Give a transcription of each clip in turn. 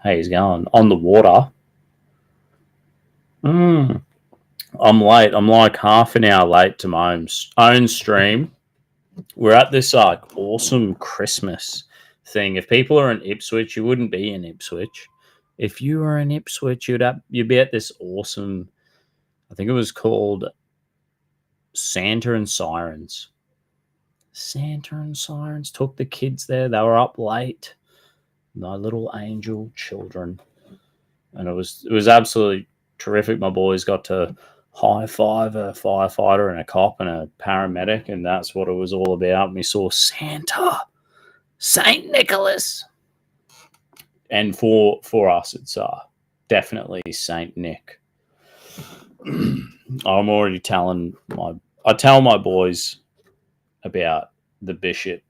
How he's going? On the water. I'm late. I'm like half an hour late to my own stream. We're at this like awesome Christmas thing. If people are in Ipswich, you wouldn't be in Ipswich. If you were in Ipswich, you'd be at this awesome. I think it was called Santa and Sirens. Santa and Sirens took the kids there. They were up late. My little angel children, and it was absolutely terrific. My boys got to high five a firefighter and a cop and a paramedic, and that's what it was all about. And we saw Santa, Saint Nicholas, and for us, it's definitely Saint Nick. I'm already telling I tell my boys about the Bishop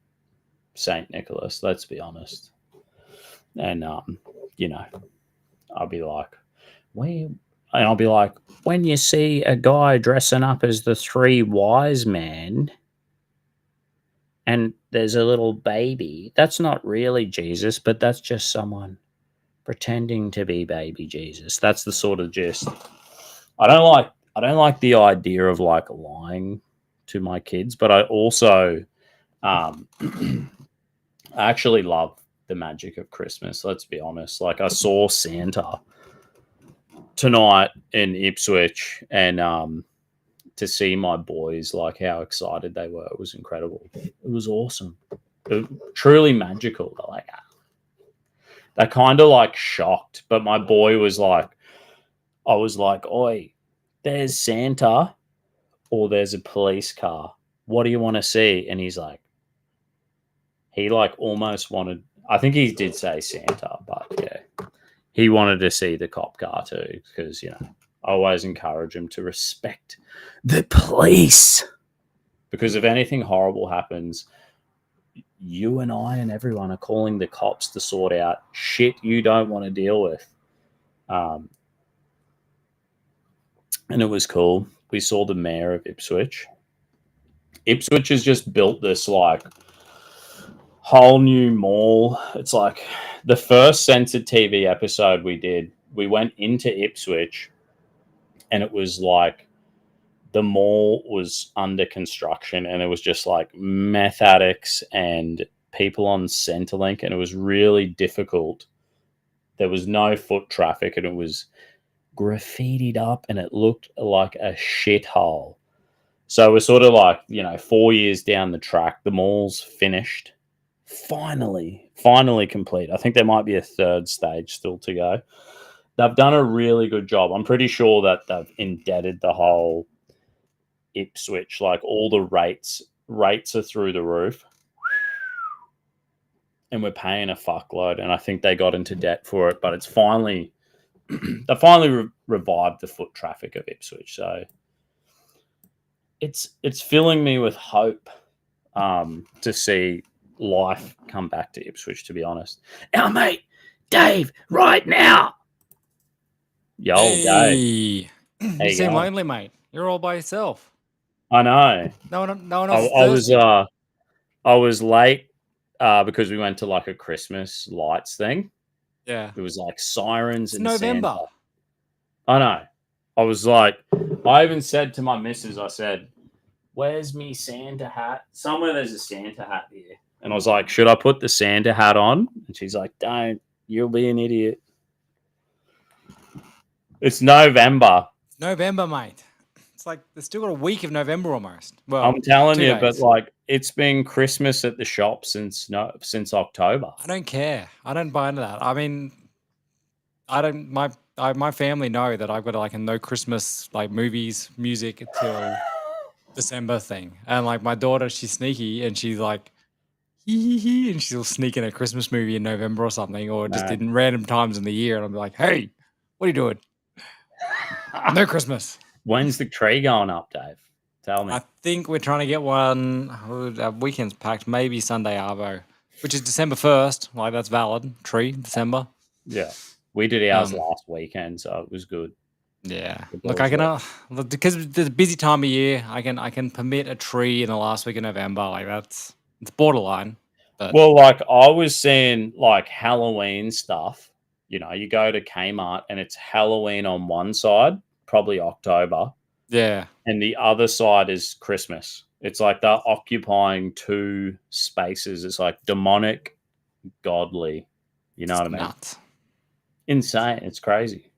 Saint Nicholas. Let's be honest, and I'll be like, when you see a guy dressing up as the three wise men and there's a little baby, that's not really Jesus, but that's just someone pretending to be baby Jesus. That's the sort of gist. I don't like the idea of like lying to my kids, but I also I actually love the magic of Christmas. Let's be honest. Like I saw Santa tonight in Ipswich, and to see my boys, like how excited they were, it was incredible. It was awesome. Truly magical. They're kind of like shocked, but my boy was like, I was like, oi, there's Santa or there's a police car. What do you want to see? And he's like, he like almost wanted, I think he did say Santa, but yeah, he wanted to see the cop car too, because, I always encourage him to respect the police, because if anything horrible happens, you and I and everyone are calling the cops to sort out shit you don't want to deal with. And it was cool. We saw the mayor of Ipswich. Ipswich has just built this like whole new mall. It's like the first censored TV episode we did. We went into Ipswich, and it was like the mall was under construction, and it was just like meth addicts and people on Centrelink, and it was really difficult. There was no foot traffic, and it was graffitied up, and it looked like a shithole. So we're sort of like, 4 years down the track, the mall's finished. Finally complete. I think there might be a third stage still to go. They've done a really good job. I'm pretty sure that they've indebted the whole Ipswich, like all the rates are through the roof, and we're paying a fuckload, and I think they got into debt for it, but it's finally they finally revived the foot traffic of Ipswich. So it's filling me with hope to see life come back to Ipswich, to be honest. Our mate Dave right now. Yo, Hey, Dave. you seem lonely, mate. You're all by yourself. I know. No one else. I was late because we went to like a Christmas lights thing. Yeah, It was like sirens it's and November. Santa. I know. I was like, I even said to my missus, I said, "Where's me Santa hat? Somewhere there's a Santa hat here." And I was like, "Should I put the Santa hat on?" And she's like, "Don't. You'll be an idiot." It's November. November, mate. It's like they've still got a week of November almost. Well, I'm telling 2 you, days. but like it's been Christmas at the shop since October. I don't care. I don't buy into that. I mean, I don't. My family know that I've got like a no Christmas like movies, music until December thing. And like my daughter, she's sneaky, and she's like, hee, and she'll sneak in a Christmas movie in November or something, or just in random times in the year. And I'm like, hey, what are you doing? No Christmas. When's the tree going up, Dave? Tell me. I think we're trying to get one. Our weekend's packed. Maybe Sunday Arvo, which is December 1st. Like that's valid. Tree December. Yeah, we did ours last weekend, so it was good. Yeah, look, I can because it's a busy time of year. I can permit a tree in the last week of November. Like it's borderline. But well, like I was seeing like Halloween stuff. you know, you go to Kmart and it's Halloween on one side, probably October, Yeah. and the other side is Christmas. It's like they're occupying two spaces. It's like demonic, godly. You know what I mean? Nuts. Insane. It's crazy.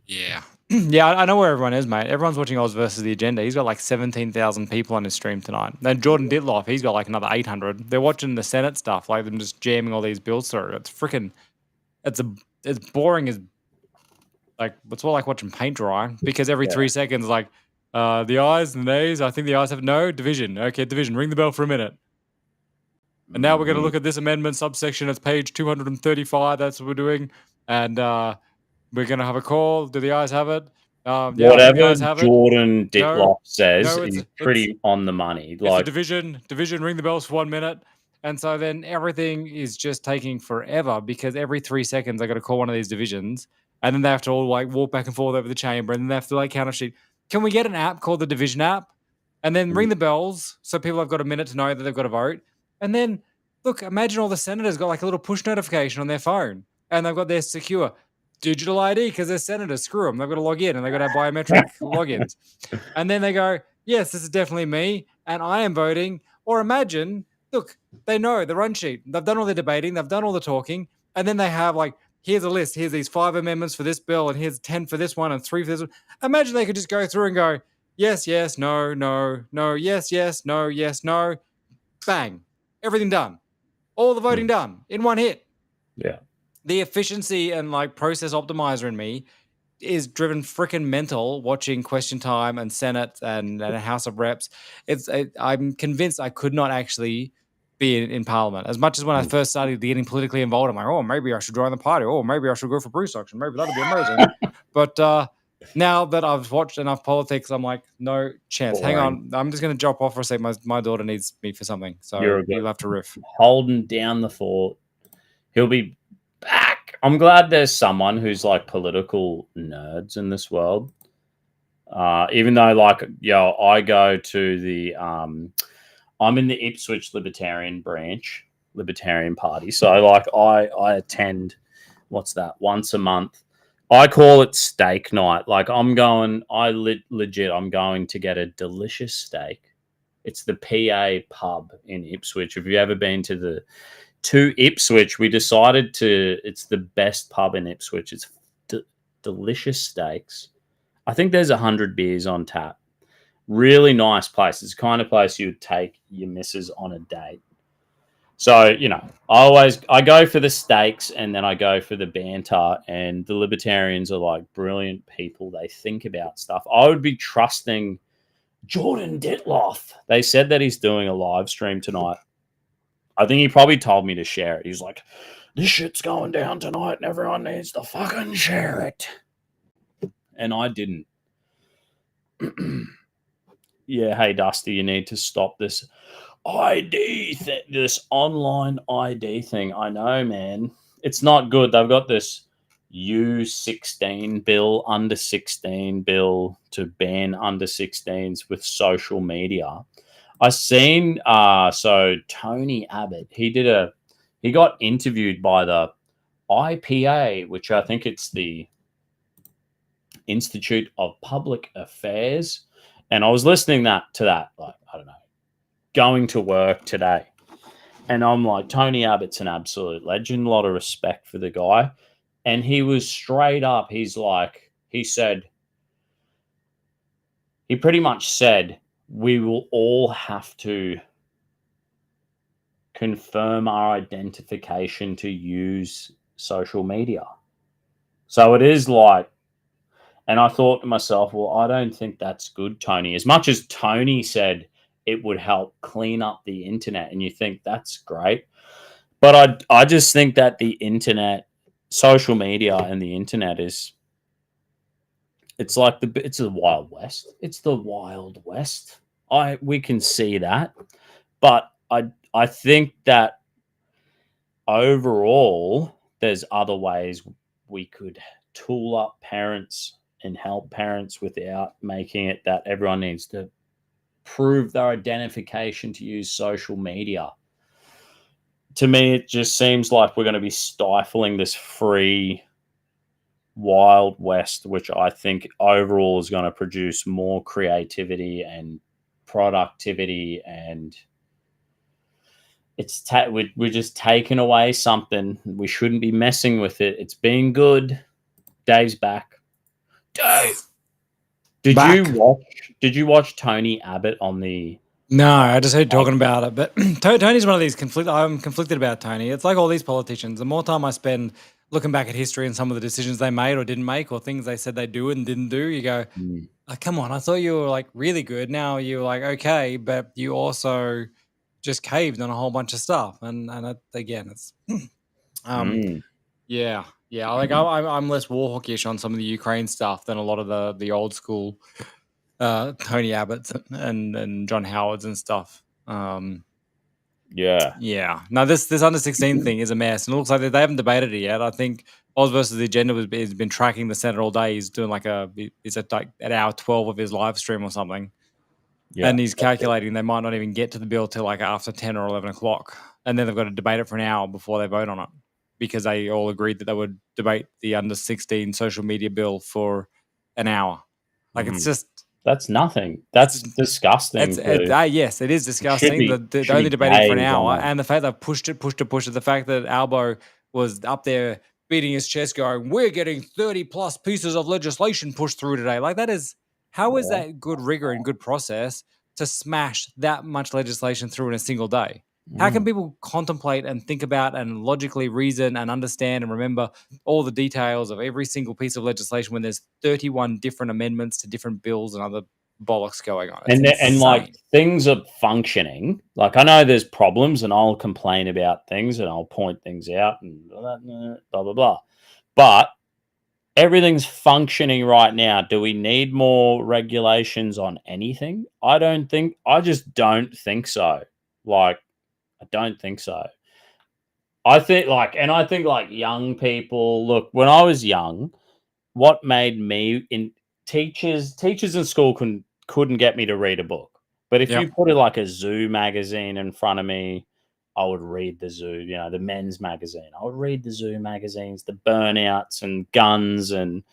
Yeah. Yeah, I know where everyone is, mate. Everyone's watching Oz versus the Agenda. He's got like 17,000 people on his stream tonight. Then Jordan Ditloff, he's got like another 800. They're watching the Senate stuff, like them just jamming all these bills through. It's freaking, it's boring as, like, it's more like watching paint dry, because every 3 seconds, like, the ayes and the nays, I think the ayes have no division. Okay, division, ring the bell for a minute. And now we're going to look at this amendment subsection. It's page 235. That's what we're doing. And we're going to have a call. Do the ayes have it? Yeah, Whatever Jordan Ditloff says No, is pretty on the money. It's Like a division, ring the bells for 1 minute. And so then everything is just taking forever, because every 3 seconds I got to call one of these divisions, and then they have to all like walk back and forth over the chamber, and then they have to like count a sheet. Can we get an app called the division app, and then ring the bells so people have got a minute to know that they've got to vote? And then look, imagine all the senators got like a little push notification on their phone, and they've got their secure digital ID because they're senators. Screw them. They've got to log in, and they've got to have biometric logins. And then they go, yes, this is definitely me, and I am voting. Or imagine, look, they know the run sheet. They've done all the debating. They've done all the talking. And then they have like, here's a list. Here's these 5 amendments for this bill, and here's 10 for this one and 3 for this one. Imagine they could just go through and go, yes, yes, no, no, no, yes, yes, no, yes, no. Bang. Everything done. All the voting done in one hit. Yeah. The efficiency and like process optimizer in me is driven freaking mental watching Question Time and Senate and House of Reps. I'm convinced I could not actually be in Parliament. As much as when I first started getting politically involved, I'm like, oh, maybe I should join the party. Oh, maybe I should go for Bruce auction. Maybe that'd be amazing. But now that I've watched enough politics, I'm like, no chance. Boring. Hang on. I'm just going to drop off for a sec. My daughter needs me for something. So you'll have to riff. Holding down the fort. He'll be back. I'm glad there's someone who's like political nerds in this world. Even though, like, I go to the I'm in the Ipswich Libertarian branch, Libertarian Party. So like I attend, what's that, once a month. I call it steak night. Like I'm going to get a delicious steak. It's the PA pub in Ipswich. Have you ever been to Ipswich? We decided it's the best pub in Ipswich. It's delicious steaks. I think there's 100 beers on tap. Really nice place. It's the kind of place you would take your missus on a date. So, I go for the steaks and then I go for the banter, and the libertarians are like brilliant people. They think about stuff. I would be trusting Jordan Ditloff. They said that he's doing a live stream tonight. I think he probably told me to share it. He's like, this shit's going down tonight and everyone needs to fucking share it. And I didn't. Yeah, hey, Dusty, you need to stop this this online ID thing. I know, man. It's not good. They've got this U16 bill, under 16 bill to ban under 16s with social media. I seen so Tony Abbott, he got interviewed by the IPA, which I think it's the Institute of Public Affairs, and I was listening to that, like, I don't know, going to work today, and I'm like, Tony Abbott's an absolute legend, a lot of respect for the guy, and he was straight up, he pretty much said, we will all have to confirm our identification to use social media. So it is like, and I thought to myself, well, I don't think that's good, Tony. As much as Tony said it would help clean up the internet, and you think that's great. But I just think that the internet, social media and the internet it's the Wild West. It's the Wild West. We can see that. But I think that overall there's other ways we could tool up parents and help parents without making it that everyone needs to prove their identification to use social media. To me, it just seems like we're going to be stifling this free wild west, which I think overall is going to produce more creativity and productivity, and we're just taking away something. We shouldn't be messing with it. It's been good. Dave's back. Dave, Back. did you watch Tony Abbott on the? No, I just heard talking about it. But Tony's one of these I'm conflicted about Tony. It's like all these politicians. The more time I spend looking back at history and some of the decisions they made or didn't make, or things they said they do and didn't do, you go, come on, I thought you were like really good. Now you're like, okay, but you also just caved on a whole bunch of stuff. And again, it's yeah. Like I'm less war hawkish on some of the Ukraine stuff than a lot of the old school Tony Abbott's and John Howard's and stuff. Yeah. No, this under 16 thing is a mess, and it looks like they haven't debated it yet. I think Oz versus the Agenda has been tracking the Senate all day. He's doing like at hour 12 of his live stream or something. Yeah. And he's calculating they might not even get to the bill till like after 10 or 11 o'clock. And then they've got to debate it for an hour before they vote on it, because they all agreed that they would debate the under 16 social media bill for an hour. Like it's just, that's nothing. That's disgusting. Yes, it is disgusting. The only debating for an hour, and the fact they've pushed it. The fact that Albo was up there beating his chest, going, "We're getting 30 plus pieces of legislation pushed through today." Like that is how is that good rigor and good process to smash that much legislation through in a single day? How can people contemplate and think about and logically reason and understand and remember all the details of every single piece of legislation when there's 31 different amendments to different bills and other bollocks going on? And like things are functioning. Like I know there's problems, and I'll complain about things and I'll point things out and blah blah blah. But everything's functioning right now. Do we need more regulations on anything? I just don't think so. Like, I don't think so. I think like young people, look, when I was young, what made me teachers in school couldn't get me to read a book. But if you put like a Zoo magazine in front of me, I would read the Zoo, the men's magazine. I would read the Zoo magazines, the burnouts and guns and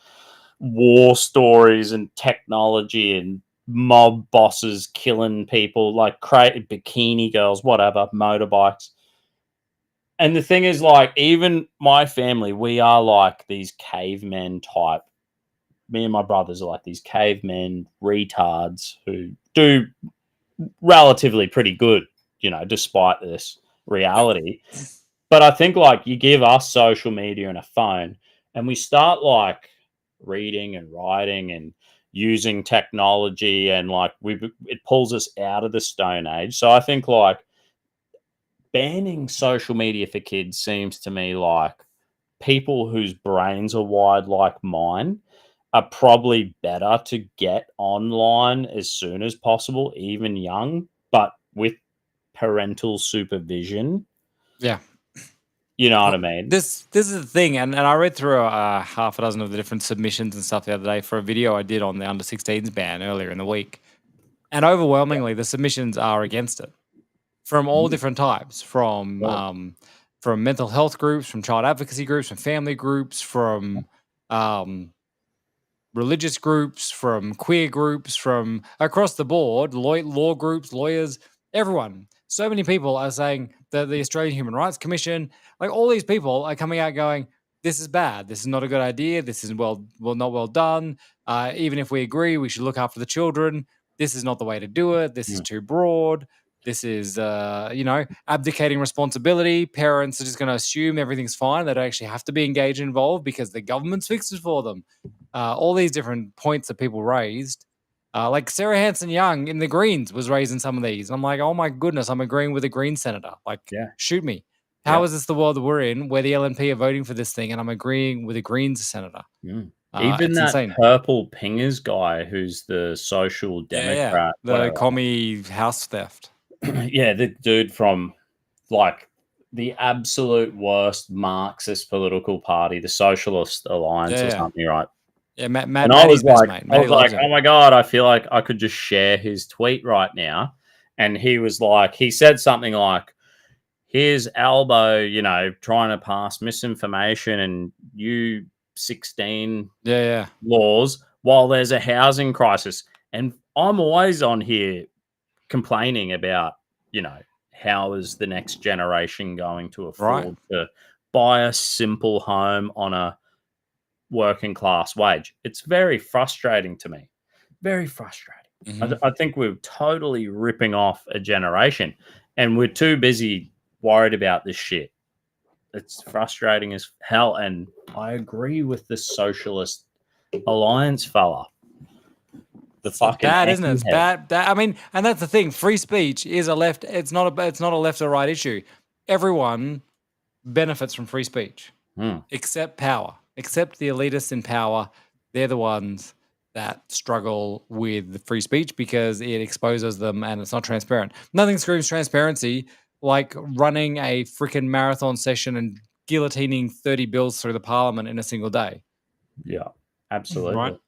war stories and technology and mob bosses killing people, like bikini girls, whatever, motorbikes. And the thing is, like, even my family, we are like these cavemen type. Me and my brothers are like these cavemen retards who do relatively pretty good, despite this reality. But I think like you give us social media and a phone, and we start like reading and writing and using technology, and like it pulls us out of the Stone Age. So I think like banning social media for kids seems to me like people whose brains are wired like mine are probably better to get online as soon as possible, even young, but with parental supervision. Yeah. You know what I mean? This is the thing, and I read through half a dozen of the different submissions and stuff the other day for a video I did on the under 16s ban earlier in the week, and overwhelmingly the submissions are against it, from all different types, from mental health groups, from child advocacy groups, from family groups, from religious groups, from queer groups, from across the board, law groups, lawyers, everyone. So many people are saying that the Australian Human Rights Commission, like all these people are coming out going, this is bad. This is not a good idea. This is not well done. Even if we agree, we should look after the children. This is not the way to do it. This is too broad. This is, abdicating responsibility. Parents are just going to assume everything's fine. They don't actually have to be engaged and involved because the government's fixed it for them. All these different points that people raised. Like Sarah Hanson-Young in the Greens was raising some of these. I'm like, oh my goodness, I'm agreeing with a Green senator. Like, shoot me. How is this the world that we're in where the LNP are voting for this thing and I'm agreeing with a Greens senator? Even that insane. Purple Pingers guy who's the social democrat. The commie house theft. The dude from like the absolute worst Marxist political party, the Socialist Alliance or something, right? Yeah, Matt. And I was like, oh my God, I feel like I could just share his tweet right now. And he was like, he said something like, here's Albo, trying to pass misinformation, and you 16 Yeah. laws while there's a housing crisis. And I'm always on here complaining about, how is the next generation going to Right. afford to buy a simple home on a working class wage? It's very frustrating to me. Very frustrating. Hmm. I think we're totally ripping off a generation, and we're too busy worried about this shit. It's frustrating as hell, and I agree with the Socialist Alliance fella. The It's fucking bad, isn't it? acting It's head. bad. I mean, and that's the thing. Free speech is a left. It's not a left or right issue. Everyone benefits from free speech, Hmm. except power. Except the elitists in power. They're the ones that struggle with the free speech because it exposes them and it's not transparent. Nothing screams transparency like running a freaking marathon session and guillotining 30 bills through the parliament in a single day. Yeah, Right? absolutely.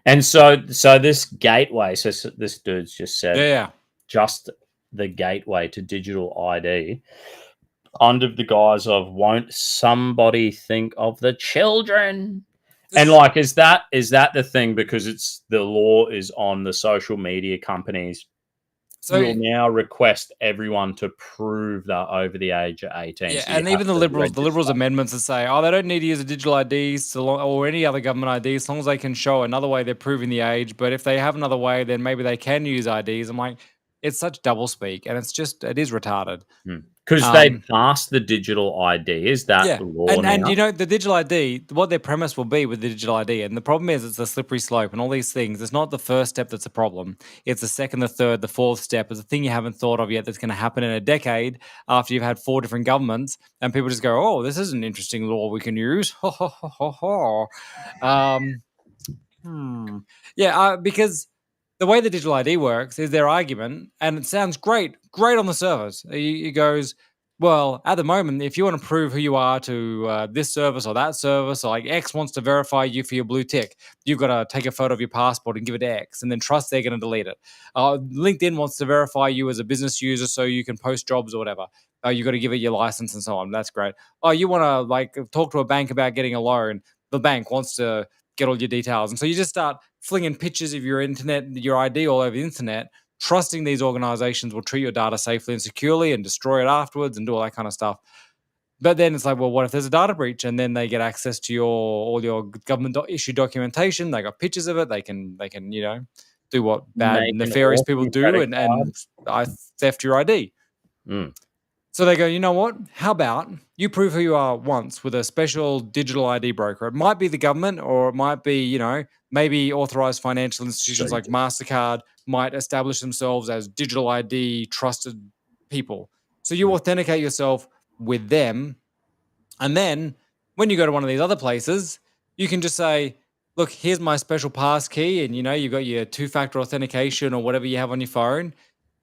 And so this gateway, so this dude's just said Yeah. just the gateway to digital ID under the guise of won't somebody think of the children? And like, is that the thing? Because it's the law is on the social media companies So will now request everyone to prove they're over the age of 18. yeah, So you and have even the to liberals' register. amendments that say, oh, they don't need to use a digital ID or any other government ID as long as they can show another way they're proving the age. But if they have another way, then maybe they can use IDs. I'm like, it's such doublespeak, and it is retarded. Because they passed the digital ID. Is that Yeah, law and now? the digital ID, what their premise will be with the digital ID, and the problem is it's a slippery slope, and all these things. It's not the first step that's a problem. It's the second, the third, the fourth step. It's a thing you haven't thought of yet that's going to happen in a decade after you've had 4 different governments, and people just go, "Oh, this is an interesting law we can use." um, because the way the digital ID works is their argument, and it sounds great on the surface. It goes, well, at the moment, if you want to prove who you are to this service or that service, or like X wants to verify you for your blue tick, you've got to take a photo of your passport and give it to X, and then trust they're going to delete it. LinkedIn wants to verify you as a business user so you can post jobs or whatever. You got to give it your license and so on. That's great. Oh, you want to like talk to a bank about getting a loan? The bank wants to get all your details, and so you just start flinging pictures of your your ID all over the internet, trusting these organizations will treat your data safely and securely and destroy it afterwards and do all that kind of stuff. But then it's like, well, what if there's a data breach and then they get access to all your government issued documentation? They got pictures of it. They can do what bad Make an nefarious people awesome do credit and I theft your ID. card. So they go, you know what? How about you prove who you are once with a special digital ID broker? It might be the government or it might be, maybe authorized financial institutions like MasterCard might establish themselves as digital ID trusted people. So you authenticate yourself with them. And then when you go to one of these other places, you can just say, look, here's my special pass key. And, you've got your 2-factor authentication or whatever you have on your phone.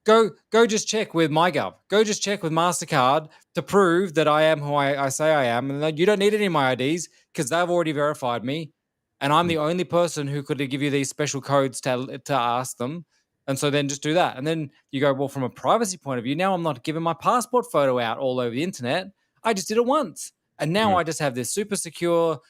Go just check with MyGov. Go just check with MasterCard to prove that I am who I say I am. And you don't need any of my IDs because they've already verified me. And I'm the only person who could give you these special codes to ask them. And so then just do that. And then you go, well, from a privacy point of view, now I'm not giving my passport photo out all over the internet. I just did it once. And now I just have this super secure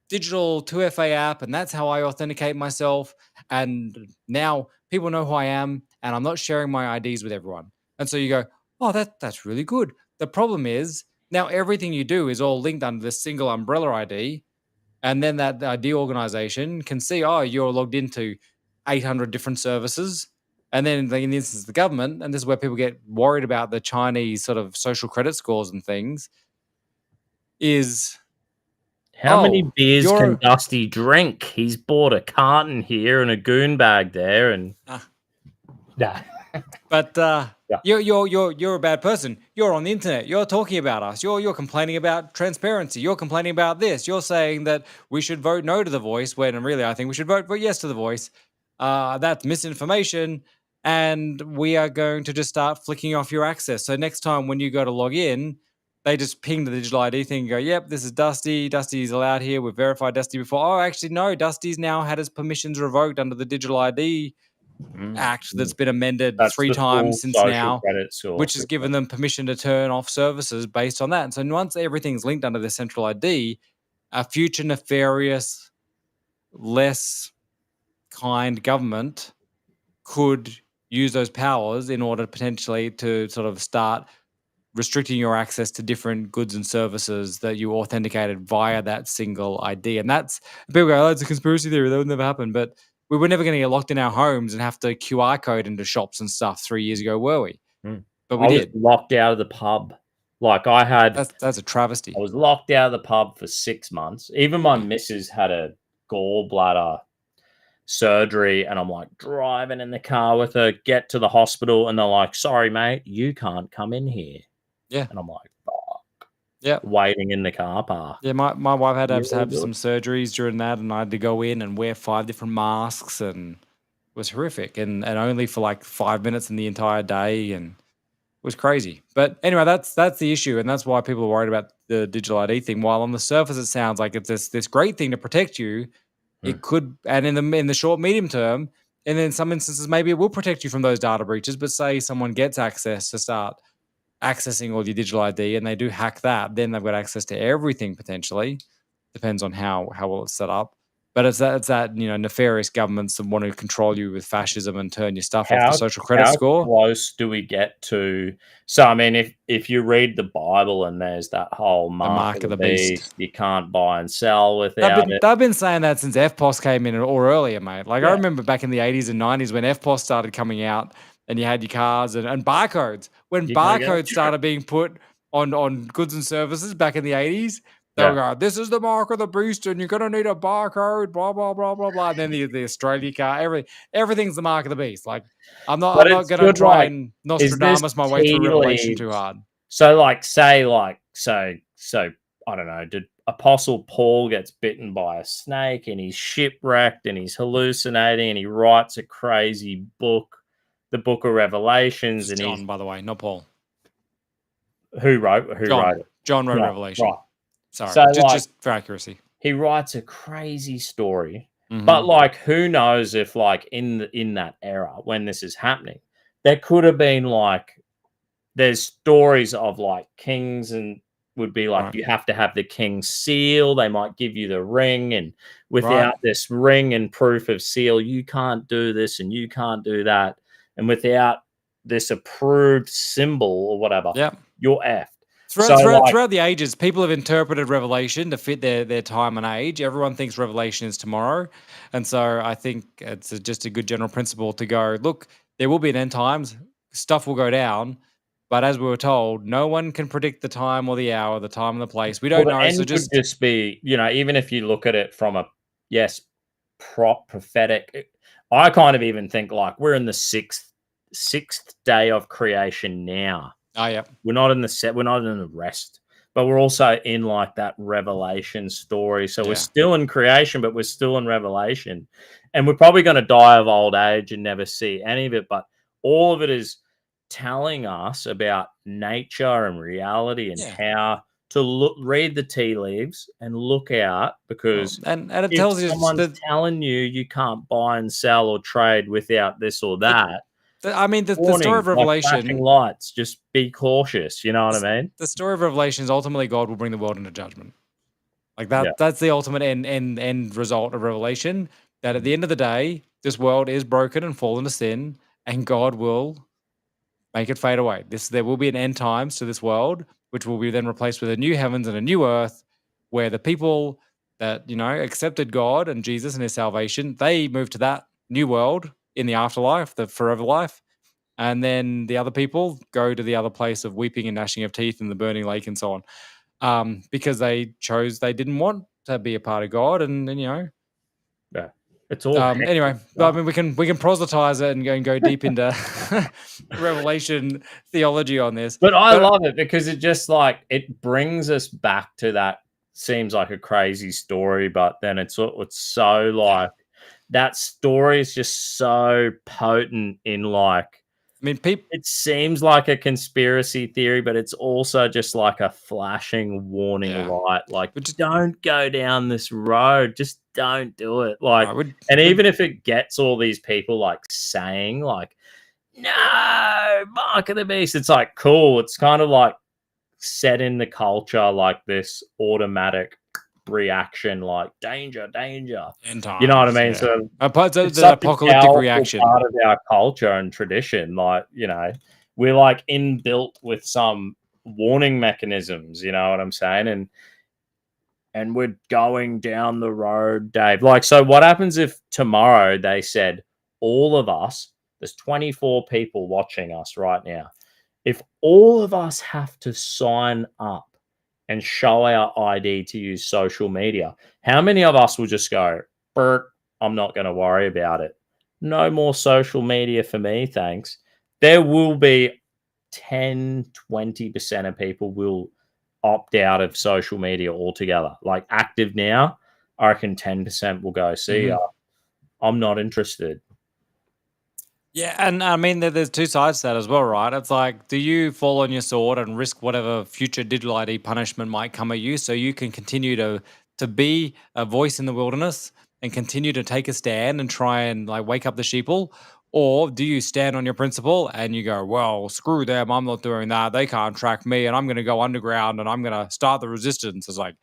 digital 2FA app, and that's how I authenticate myself. And now people know who I am, and I'm not sharing my IDs with everyone. And so you go, oh, that's really good. The problem is now everything you do is all linked under this single umbrella ID. And then that ID organization can see, oh, you're logged into 800 different services. And then in the instance of the government, and this is where people get worried about the Chinese sort of social credit scores and things, is How many beers can you're Dusty drink? He's bought a carton here and a goon bag there, and nah. But Yeah. you're a bad person. You're on the internet. You're talking about us. You're complaining about transparency. You're complaining about this. You're saying that we should vote no to the voice when really I think we should vote yes to the voice. That's misinformation, and we are going to just start flicking off your access. So next time when you go to log in, they just ping the digital ID thing and go, yep, this is Dusty. Dusty's allowed here. We've verified Dusty before. Oh, actually, no, Dusty's now had his permissions revoked under the Digital ID Act that's been amended That's 3 the full times since social now, credit score which has system. given them permission to turn off services based on that. And so once everything's linked under the central ID, a future nefarious, less kind government could use those powers in order potentially to sort of start restricting your access to different goods and services that you authenticated via that single ID. And that's people go, oh, it's a conspiracy theory. That would never happen. But we were never going to get locked in our homes and have to QR code into shops and stuff 3 years ago, were we? But we I was did. locked out of the pub. Like That's a travesty. I was locked out of the pub for 6 months. Even my missus had a gallbladder surgery, and I'm like driving in the car with her, get to the hospital, and they're like, sorry, mate, you can't come in here. Yeah. And I'm like, fuck. Yeah. Waiting in the car park. Yeah, my wife had to have Really good. some surgeries during that, and I had to go in and wear 5 different masks, and it was horrific, and only for like 5 minutes in the entire day, and it was crazy. But anyway, that's the issue, and that's why people are worried about the digital ID thing. While on the surface it sounds like it's this great thing to protect you, it could, and in the short medium term, and in some instances maybe it will protect you from those data breaches. But say someone gets access to start accessing all your digital ID and they do hack that, then they've got access to everything potentially. Depends on how well it's set up. But it's that nefarious governments that want to control you with fascism and turn your stuff off the social credit score. How close do we get to? So I mean, if you read the Bible and there's that whole mark of the beast, you can't buy and sell without it. They've been saying that since FPOS came in or earlier, mate. Like I remember back in the 80s and 90s when FPOS started coming out and you had your cards and barcodes. When barcodes started being put on goods and services back in the 80s, they were going, this is the mark of the beast and you're going to need a barcode, blah, blah, blah, blah, blah. And then the Australia card, everything's the mark of the beast. Like I'm not going to try and Nostradamus my way through Revelation too hard. So like, say like, so I don't know, did Apostle Paul gets bitten by a snake and he's shipwrecked and he's hallucinating and he writes a crazy book, the Book of Revelations. It's John, by the way, not Paul. Who wrote it? John wrote Revelation. Right. Sorry, so just for accuracy. He writes a crazy story, but like, who knows if like in that era when this is happening, there could have been like, there's stories of like kings and would be like, you have to have the king's seal. They might give you the ring, and without this ring and proof of seal, you can't do this and you can't do that. And without this approved symbol or whatever, you're effed. Throughout the ages, people have interpreted Revelation to fit their time and age. Everyone thinks Revelation is tomorrow. And so I think it's just a good general principle to go, look, there will be an end times. Stuff will go down. But as we were told, no one can predict the time or the hour, the time and the place. We don't know. So just be, even if you look at it from a, prophetic, I kind of even think like we're in the sixth day of creation now. Oh yeah, we're not in the rest, but we're also in like that Revelation story. So we're still in creation, but we're still in Revelation, and we're probably going to die of old age and never see any of it. But all of it is telling us about nature and reality and how to read the tea leaves and look out, because and it tells you someone's telling you can't buy and sell or trade without this or that. I mean, the story of Revelation, like lights, just be cautious. You know what I mean? The story of Revelation is ultimately God will bring the world into judgment. Like that. That's the ultimate end result of Revelation. That at the end of the day, this world is broken and fallen to sin, and God will make it fade away. There will be an end times to this world, which will be then replaced with a new heavens and a new earth, where the people that accepted God and Jesus and His salvation, they move to that new world in the afterlife, the forever life. And then the other people go to the other place of weeping and gnashing of teeth in the burning lake and so on, because they didn't want to be a part of God. And it's all anyway. I mean, we can proselytize it and go deep into Revelation theology on this. But I love it because it just like it brings us back to that. Seems like a crazy story, but then it's so like that story is just so potent in like. I mean, it seems like a conspiracy theory, but it's also just like a flashing warning light. Like, don't go down this road. Just don't do it. Like, and even if it gets all these people like saying like, no, mark of the beast, it's like, cool. It's kind of like set in the culture like this automatic reaction, like danger, danger. End You know what I times, mean? yeah. So The it's such a apocalyptic powerful reaction. part of our culture and tradition. Like, you know, we're like inbuilt with some warning mechanisms. You know what I'm saying? And we're going down the road, Dave. Like, so what happens if tomorrow they said all of us? There's 24 people watching us right now. If all of us have to sign up and show our ID to use social media, how many of us will just go, Bert, I'm not going to worry about it? No more social media for me, thanks. There will be 10, 20% of people will opt out of social media altogether. Like active now, I reckon 10% will go, see ya. I'm not interested. Yeah, and I mean, there's two sides to that as well, right? It's like, do you fall on your sword and risk whatever future digital ID punishment might come at you, so you can continue to be a voice in the wilderness and continue to take a stand and try and like wake up the sheeple? Or do you stand on your principle and you go, well, screw them, I'm not doing that. They can't track me, and I'm going to go underground and I'm going to start the resistance. It's like,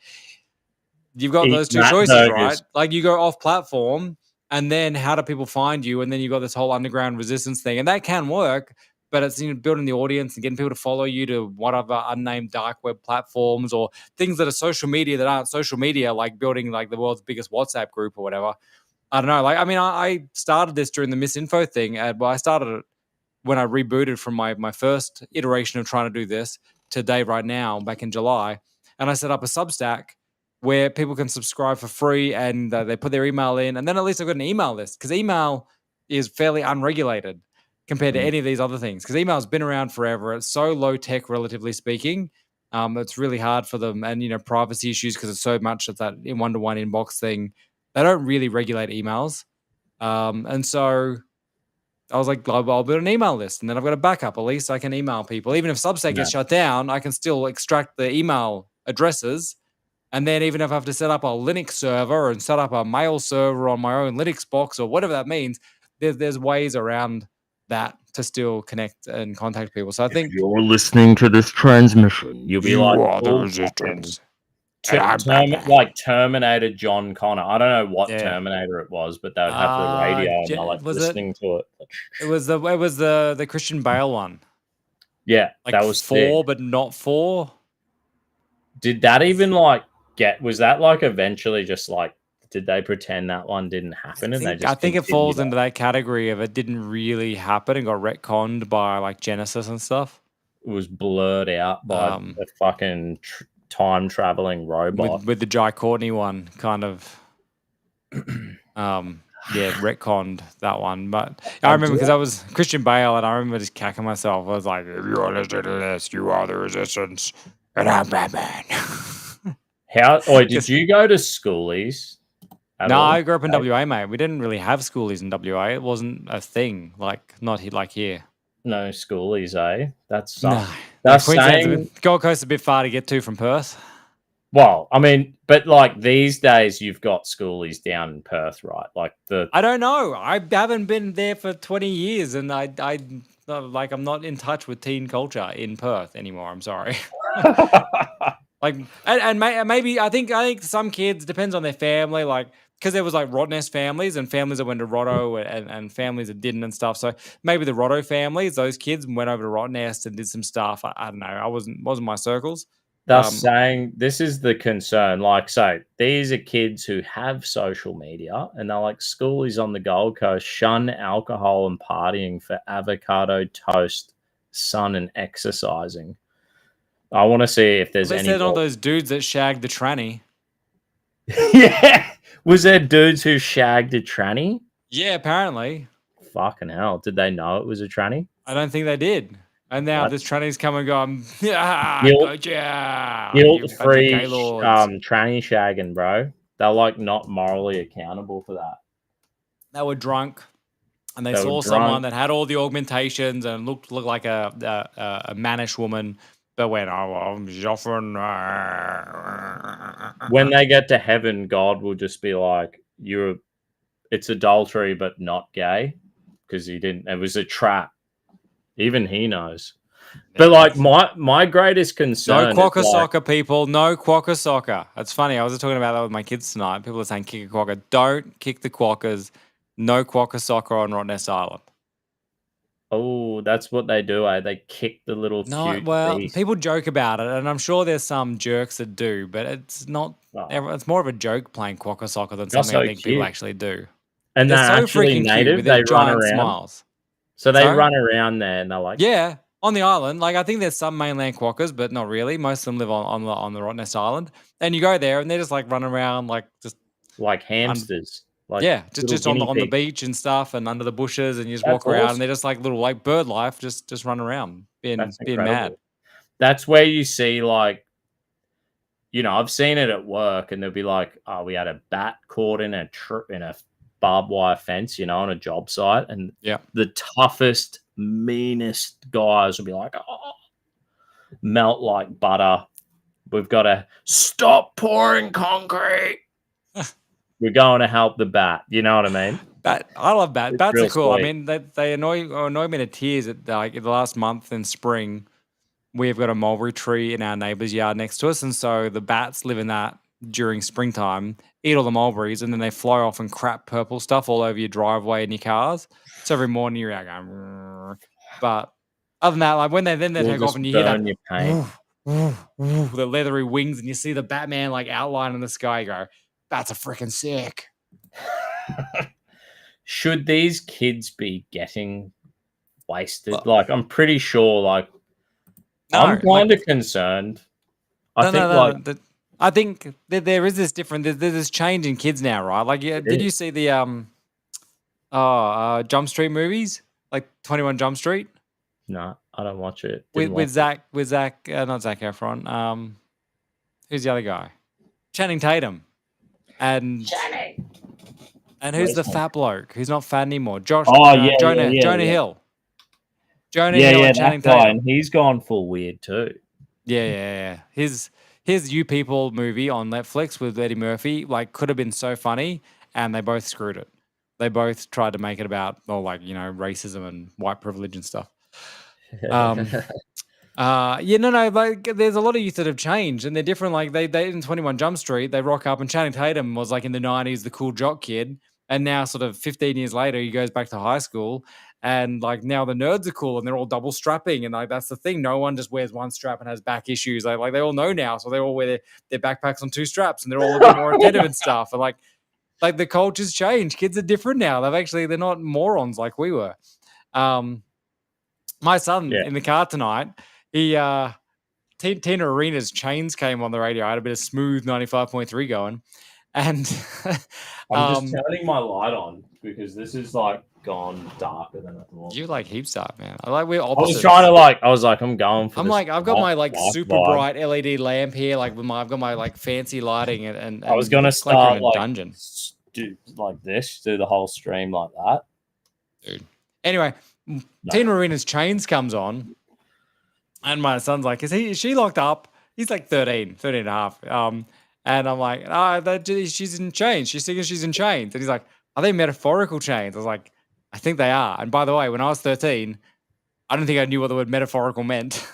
you've got Eat those two Matt choices, right? burgers. Like you go off platform, and then how do people find you? And then you've got this whole underground resistance thing, and that can work, but it's, you know, building the audience and getting people to follow you to whatever unnamed dark web platforms or things that are social media that aren't social media, like building like the world's biggest WhatsApp group or whatever. I don't know. Like, I mean, I started this during the misinfo thing. Well, I started it when I rebooted from my first iteration of trying to do this to Dave right now back in July, and I set up a Substack where people can subscribe for free, and they put their email in, and then at least I've got an email list because email is fairly unregulated compared to any of these other things. Because email's been around forever, it's so low tech, relatively speaking. It's really hard for them, and you know, privacy issues because it's so much of that in one-to-one inbox thing. They don't really regulate emails, and so I was like, I'll build an email list, and then I've got a backup. At least I can email people. Even if Substack No. gets shut down, I can still extract the email addresses. And then even if I have to set up a Linux server and set up a mail server on my own Linux box or whatever that means, there's ways around that to still connect and contact people. So I think You're listening to this transmission. You'll be You like are the full resistance. like Terminator John Connor. I don't know what Yeah. Terminator it was, but they would have the radio and they're like was listening to it. it was the Christian Bale one. Yeah, Like that was 4, sick. but not 4. Did that even like was that like eventually just like, did they pretend that one didn't happen and they just I think it falls continued into that category of it didn't really happen and got retconned by like Genesis and stuff. it was blurred out by Um, a fucking time traveling robot. with the Jai Courtney one kind of yeah, retconned that one. But I remember because I was Christian Bale and I remember just cacking myself. I was like, if you're listening to this, you are the resistance. And I'm Batman. Did you go to schoolies? No, I grew up in WA, mate. We didn't really have schoolies in WA. It wasn't a thing, like not like here. No schoolies, eh? That's No. that's Queensland's Gold Coast is a bit far to get to from Perth. Well, I mean, but like these days, you've got schoolies down in Perth, right? Like I don't know. I haven't been there for 20 years, and I'm not in touch with teen culture in Perth anymore. I'm sorry. Like, and maybe I think some kids, depends on their family, like because there was like Rottnest families and families that went to Rotto and families that didn't and stuff. So maybe the Rotto families, those kids went over to Rottnest and did some stuff. I don't know. I wasn't my circles. Thus saying this is the concern. Like, so these are kids who have social media and they're like, schoolies on the Gold Coast shun alcohol and partying for avocado toast, sun, and exercising. I want to see if there's any. Said all those dudes that shagged the tranny. Yeah, was there dudes who shagged a tranny? Yeah, apparently. Fucking hell! Did they know it was a tranny? I don't think they did. And now this tranny's come and gone. Yeah, guilt-free tranny shagging, bro. They're like not morally accountable for that. They were drunk, and they saw someone that had all the augmentations and looked like a mannish woman. But went, oh, I'm often. When they get to heaven, God will just be like, it's adultery, but not gay, because he didn't. It was a trap. Even he knows. But like my greatest No concern is quokka like, soccer, people. No quokka soccer. It's funny. I was just talking about that with my kids tonight. People are saying kick a quokka. Don't kick the quokkas. No quokka soccer on Rottnest Island. oh, that's what they do. They kick the little No, cute well, beast. people joke about it, and I'm sure there's some jerks that do, but it's not. Oh. It's more of a joke playing quokka soccer than They're something I so think people cute. actually do. And They're they're so actually freaking cute native. with They their run giant around. smiles. So they Sorry? run around there, and they're like, Yeah, on the island. Like I think there's some mainland quokkas, but not really. Most of them live on the Rottnest Island, and you go there and they're just like running around like just like hamsters. Like yeah, little just on guinea the pigs. beach and stuff, and under the bushes, and you just That's walk around, awesome. and they're just like little like bird life, just run around, being That's mad. incredible. That's where you see like, you know, I've seen it at work, and they'll be like, "Oh, we had a bat caught in a barbed wire fence, you know, on a job site," and Yeah. the toughest, meanest guys will be like, "Oh, melt like butter. We've got to stop pouring concrete. We're going to help the bat." You know what I mean? I love bats. It's Bats are real cool. I sweet. mean, they annoy me to tears. At like in the last month in spring, we've got a mulberry tree in our neighbour's yard next to us, and so the bats live in that during springtime, eat all the mulberries, and then they fly off and crap purple stuff all over your driveway and your cars. So every morning you're out going, "Rrrr." But other than that, like when they We'll take off just and you hear that burn your paint. the leathery wings, and you see the Batman like outline in the sky, you go, that's a freaking sick. Should these kids be getting wasted? Well- Like, I'm pretty sure, like, No, I'm like- kind of concerned. I think that there is this different. There's this change in kids now, right? Like, yeah, did you see the Jump Street movies, like 21 Jump Street, No, I don't watch it. with Zach, not Zac Efron. Who's the other guy? Channing Tatum, and who's the fat bloke who's not fat anymore? Josh. Oh, yeah, Jonah yeah. Hill. Jonah Hill and Channing that guy, Tatum. and he's gone full weird too. Yeah. His You People movie on Netflix with Eddie Murphy, like, could have been so funny, and they both screwed it. They both tried to make it about, like, you know, racism and white privilege and stuff. Like, there's a lot of youth that have changed, and they're different. Like, they in 21 Jump Street, they rock up, and Channing Tatum was like in the 90s, the cool jock kid, and now sort of 15 years later, he goes back to high school, and like now the nerds are cool, and they're all double strapping, and like that's the thing. No one just wears one strap and has back issues. Like they all know now, so they all wear their backpacks on two straps, and they're all a bit more attentive and stuff. And like the culture's changed. Kids are different now. They're not morons like we were. My son in the car tonight, he Tina Arena's Chains came on the radio. I had a bit of smooth 95.3 going, and I'm just turning my light on because this is like gone darker than I thought. You like heaps dark, man. I like we're I opposites. was trying to I was like, I'm going for. I'm this like, I've got my like light super vibe. bright LED lamp here, like I've got my like fancy lighting, and I was gonna it's like start you're in a dungeon. do like this, do the whole stream like that. Dude. Anyway, Tina Arena's Chains comes on, and my son's like, is she locked up? He's like 13 and a half. And I'm like, she's in chains. She's thinking she's in chains. And he's like, are they metaphorical chains? I was like, I think they are. And by the way, when I was 13, I don't think I knew what the word metaphorical meant.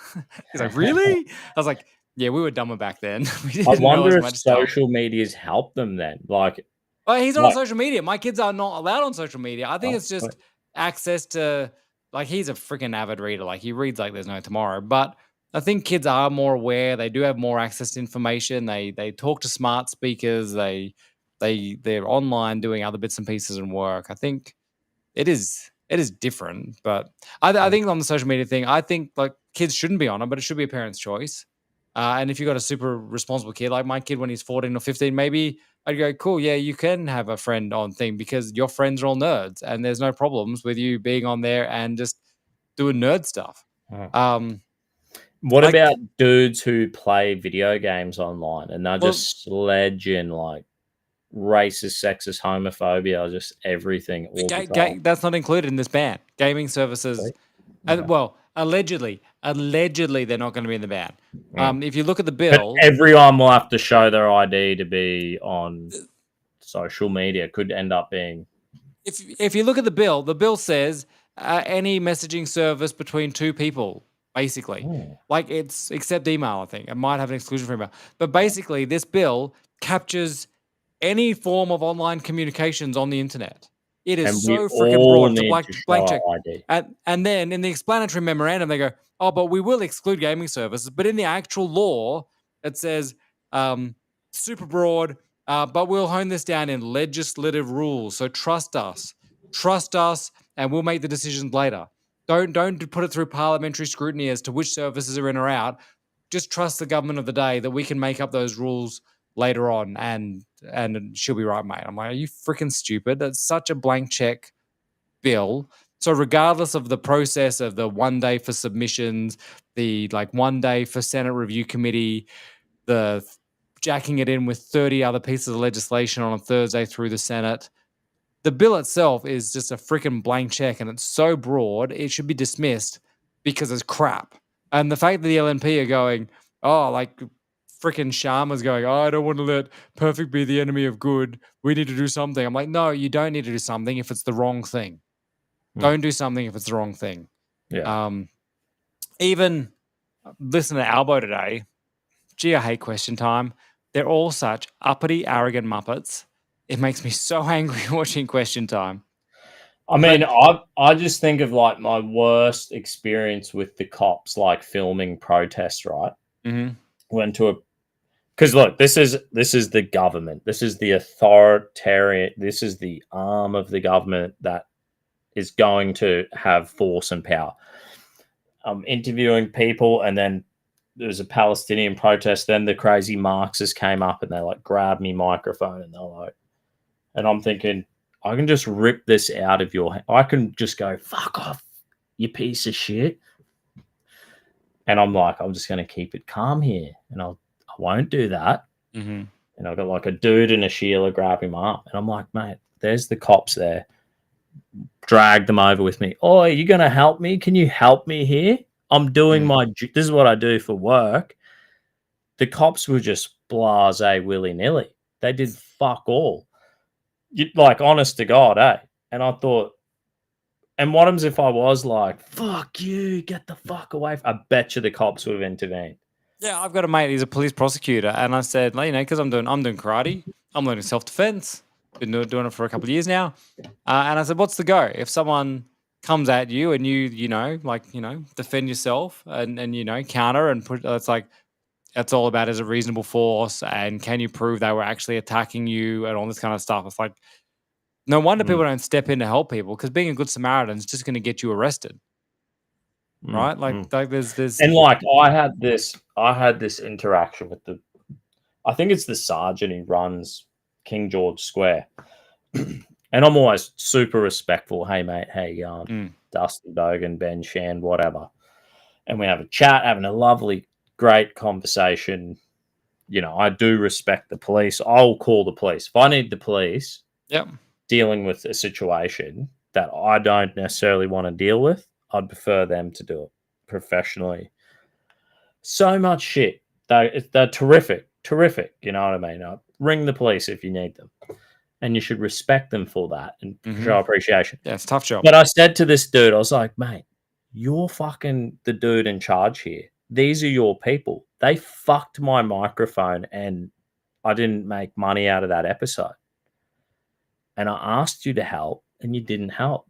He's like, really? I was like, yeah, we were dumber back then. I wonder if social media's helped them then. Like, well, he's not on social media. My kids are not allowed on social media. I think it's just access to, like, he's a freaking avid reader. Like, he reads like there's no tomorrow. But I think kids are more aware. They do have more access to information. They talk to smart speakers. They're online doing other bits and pieces and work. I think it is different. But I think on the social media thing, I think like kids shouldn't be on it, but it should be a parent's choice. And if you've got a super responsible kid, like my kid when he's 14 or 15, maybe I'd go, cool, yeah, you can have a friend on thing because your friends are all nerds and there's no problems with you being on there and just doing nerd stuff. What about dudes who play video games online and they're just sledging like racist, sexist, homophobia, just everything? All the time? That's not included in this ban. Gaming services, allegedly they're not going to be in the ban. If you look at the bill, but everyone will have to show their ID to be on social media. Could end up being. If you look at the bill says any messaging service between two people. basically. Oh. Like it's except email, I think. It might have an exclusion for email. But basically, this bill captures any form of online communications on the internet. It is And we so freaking all broad. It's a need blank, to show blank check. our ID. And then in the explanatory memorandum, they go, oh, but we will exclude gaming services. But in the actual law, it says super broad, but we'll hone this down in legislative rules. So trust us, and we'll make the decisions later. Don't put it through parliamentary scrutiny as to which services are in or out. Just trust the government of the day that we can make up those rules later on, and she'll be right, mate. I'm like, are you freaking stupid? That's such a blank check bill. So regardless of the process of the 1 day for submissions, the like 1 day for Senate Review Committee, the jacking it in with 30 other pieces of legislation on a Thursday through the Senate, the bill itself is just a freaking blank check, and it's so broad it should be dismissed because it's crap. And the fact that the LNP are going, oh, like freaking Sharma's going, oh, I don't want to let perfect be the enemy of good. We need to do something. I'm like, no, you don't need to do something if it's the wrong thing. Don't do something if it's the wrong thing. Yeah. Even listen to Albo today. Gee, I hate Question Time. They're all such uppity, arrogant muppets. It makes me so angry watching Question Time. I mean, I just think of like my worst experience with the cops, like filming protests, right? Mm-hmm. Went to a, because look, this is the government. This is the authoritarian. This is the arm of the government that is going to have force and power. I'm interviewing people, and then there was a Palestinian protest. Then the crazy Marxists came up and they like grabbed me microphone, and they're like, and I'm thinking, I can just rip this out of your hand. I can just go, fuck off, you piece of shit. And I'm like, I'm just going to keep it calm here. And I won't do that. Mm-hmm. And I've got like a dude and a Sheila grabbing my arm. And I'm like, mate, there's the cops there. Drag them over with me. Oh, are you going to help me? Can you help me here? I'm doing this is what I do for work. The cops were just blasé willy-nilly. They did fuck all. Like, honest to God, eh? And I thought, and what happens if I was like, fuck you, get the fuck away? I bet you the cops would have intervened. Yeah, I've got a mate, he's a police prosecutor. And I said, like, you know, because I'm doing karate, I'm learning self-defense. Been doing it for a couple of years now. And I said, what's the go? If someone comes at you and you defend yourself and counter and put, it's like, that's all about is a reasonable force and can you prove they were actually attacking you and all this kind of stuff. It's like, no wonder people don't step in to help people, because being a good Samaritan is just going to get you arrested. Right? Like there's and like I had this interaction with I think it's the sergeant who runs King George Square. And I'm always super respectful. Hey mate, how you going? Dusty Bogan, Ben Shan, whatever. And we have a chat, having a lovely, great conversation. You know, I do respect the police. I'll call the police. If I need the police dealing with a situation that I don't necessarily want to deal with, I'd prefer them to do it professionally. So much shit. They're terrific. You know what I mean? Ring the police if you need them. And you should respect them for that and show appreciation. Yeah, it's a tough job. But I said to this dude, I was like, mate, you're fucking the dude in charge here. These are your people. They fucked my microphone and I didn't make money out of that episode. And I asked you to help and you didn't help.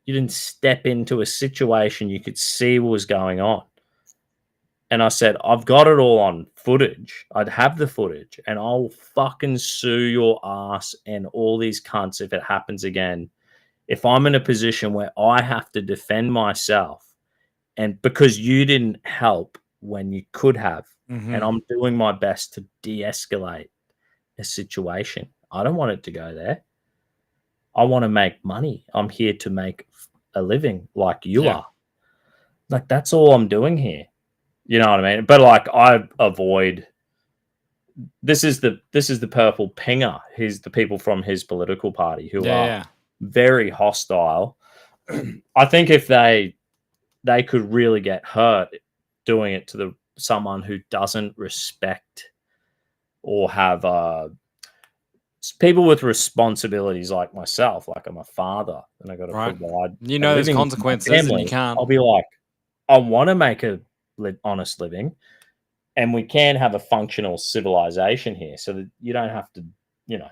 You didn't step into a situation you could see what was going on. And I said, I've got it all on footage. I'd have the footage and I'll fucking sue your ass and all these cunts if it happens again. If I'm in a position where I have to defend myself and because you didn't help when you could have, and I'm doing my best to de-escalate a situation. I don't want it to go there. I want to make money. I'm here to make a living like you are. Like, that's all I'm doing here. You know what I mean? But like, I avoid. This is the purple pinger. He's the people from his political party who are very hostile. I think if they could really get hurt doing it to someone who doesn't respect or have people with responsibilities like myself. Like, I'm a father and I got to provide. You know, there's consequences and you can't. I'll be like, I want to make a honest living, and we can have a functional civilization here, so that you don't have to, you know,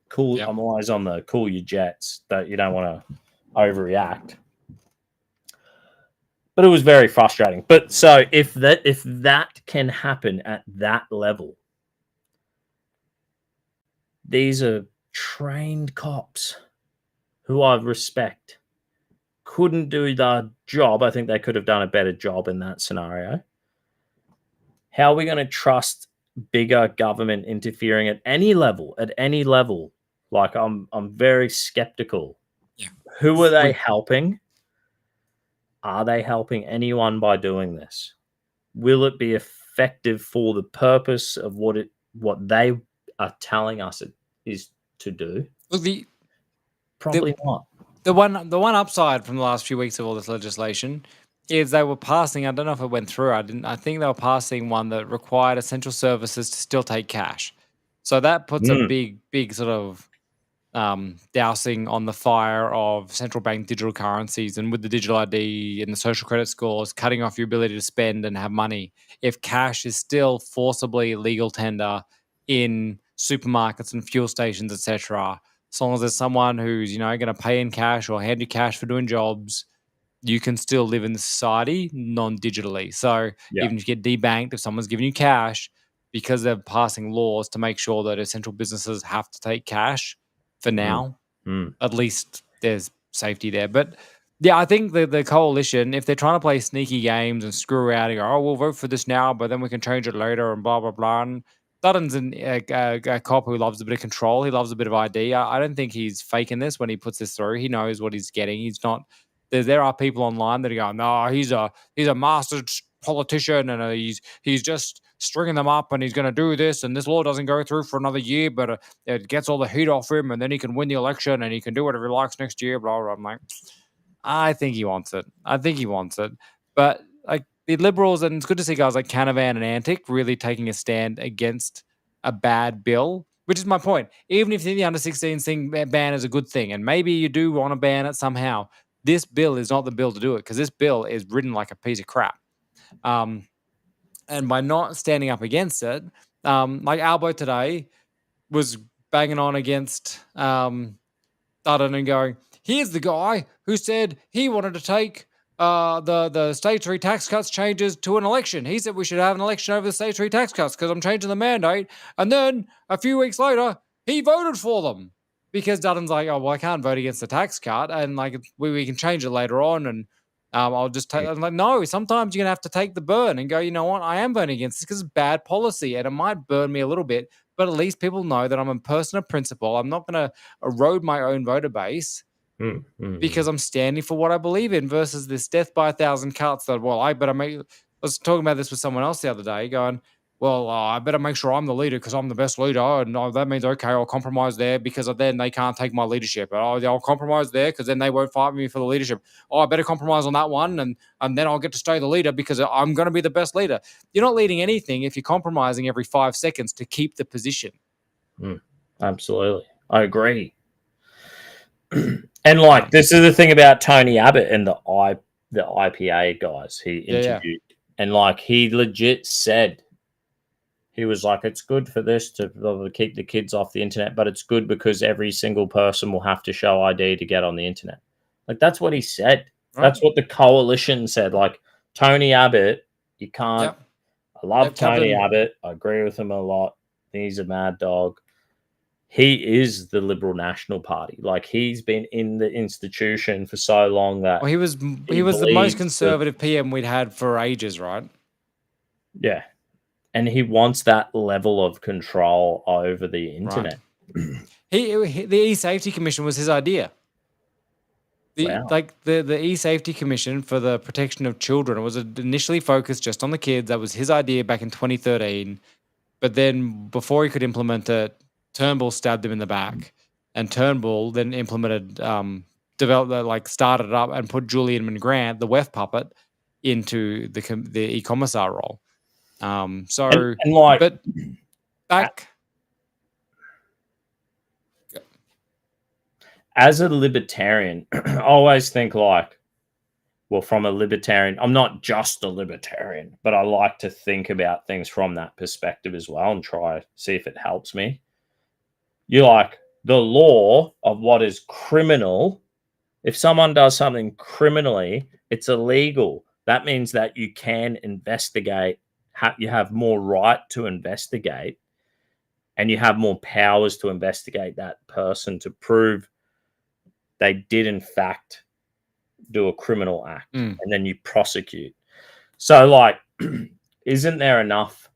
cool. Yep. I'm always on the cool your jets. That you don't want to overreact. But it was very frustrating. But so if that can happen at that level, these are trained cops who I respect. Couldn't do the job. I think they could have done a better job in that scenario. How are we going to trust bigger government interfering at any level? At any level, like I'm very skeptical. Yeah. Who are they helping? Are they helping anyone by doing this? Will it be effective for the purpose of what they are telling us it is to do? Look, Probably not. the one upside from the last few weeks of all this legislation is they were passing. I don't know if it went through. I think they were passing one that required essential services to still take cash. So that puts a big sort of dousing on the fire of central bank digital currencies, and with the digital ID and the social credit scores, cutting off your ability to spend and have money. If cash is still forcibly legal tender in supermarkets and fuel stations, etc., as long as there's someone who's going to pay in cash or hand you cash for doing jobs, you can still live in the society non-digitally. So even if you get debanked, if someone's giving you cash, because they're passing laws to make sure that essential businesses have to take cash for now, at least there's safety there. But yeah, I think the coalition, if they're trying to play sneaky games and screw around and go, oh, we'll vote for this now, but then we can change it later and blah, blah, blah. And Dutton's a cop who loves a bit of control. He loves a bit of ID. I don't think he's faking this when he puts this through. He knows what he's getting. He's not. There are people online that are going, no, he's a master politician, and he's just stringing them up, and he's going to do this, and this law doesn't go through for another year, but it gets all the heat off him, and then he can win the election, and he can do whatever he likes next year. Blah blah. I'm like, I think he wants it. But like the Liberals, and it's good to see guys like Canavan and Antic really taking a stand against a bad bill. Which is my point. Even if the under 16s thing ban is a good thing, and maybe you do want to ban it somehow, this bill is not the bill to do it, because this bill is written like a piece of crap. And by not standing up against it, like Albo today was banging on against Dutton and going, here's the guy who said he wanted to take the statutory tax cuts changes to an election. He said we should have an election over the statutory tax cuts because I'm changing the mandate. And then a few weeks later, he voted for them because Dutton's like, oh, well, I can't vote against the tax cut. And like, we can change it later on. And I'll just take. I'm like, no, sometimes you're going to have to take the burn and go, you know what? I am voting against this because it's bad policy and it might burn me a little bit. But at least people know that I'm a person of principle. I'm not going to erode my own voter base because I'm standing for what I believe in versus this death by 1,000 cuts that, well, I was talking about this with someone else the other day going, well, I better make sure I'm the leader because I'm the best leader. And that means, okay, I'll compromise there because then they can't take my leadership. I'll compromise there because then they won't fight me for the leadership. Oh, I better compromise on that one. And then I'll get to stay the leader because I'm going to be the best leader. You're not leading anything if you're compromising every 5 seconds to keep the position. Absolutely. I agree. And like, this is the thing about Tony Abbott and the IPA guys he interviewed. Yeah. And like, he legit said, he was like, it's good for this to keep the kids off the internet, but it's good because every single person will have to show ID to get on the internet. Like, that's what he said. Right. That's what the coalition said. Like, Tony Abbott, you can't. Yep. I love Tony Abbott. I agree with him a lot. He's a mad dog. He is the Liberal National Party. Like, he's been in the institution for so long that he was the most conservative PM we'd had for ages, right? Yeah. And he wants that level of control over the internet. Right. The E-Safety Commission was his idea. The E-Safety Commission for the protection of children, it was initially focused just on the kids. That was his idea back in 2013. But then before he could implement it, Turnbull stabbed him in the back. And Turnbull then started it up and put Julian Grant, the WEF puppet, into the e-commissar role. But back as a libertarian, I always think like well, from a libertarian, I'm not just a libertarian, but I like to think about things from that perspective as well and try see if it helps me. You're like the law of what is criminal. If someone does something criminally, it's illegal. That means that you can investigate. You have more right to investigate, and you have more powers to investigate that person to prove they did in fact do a criminal act, and then you prosecute. So, like, isn't there enough?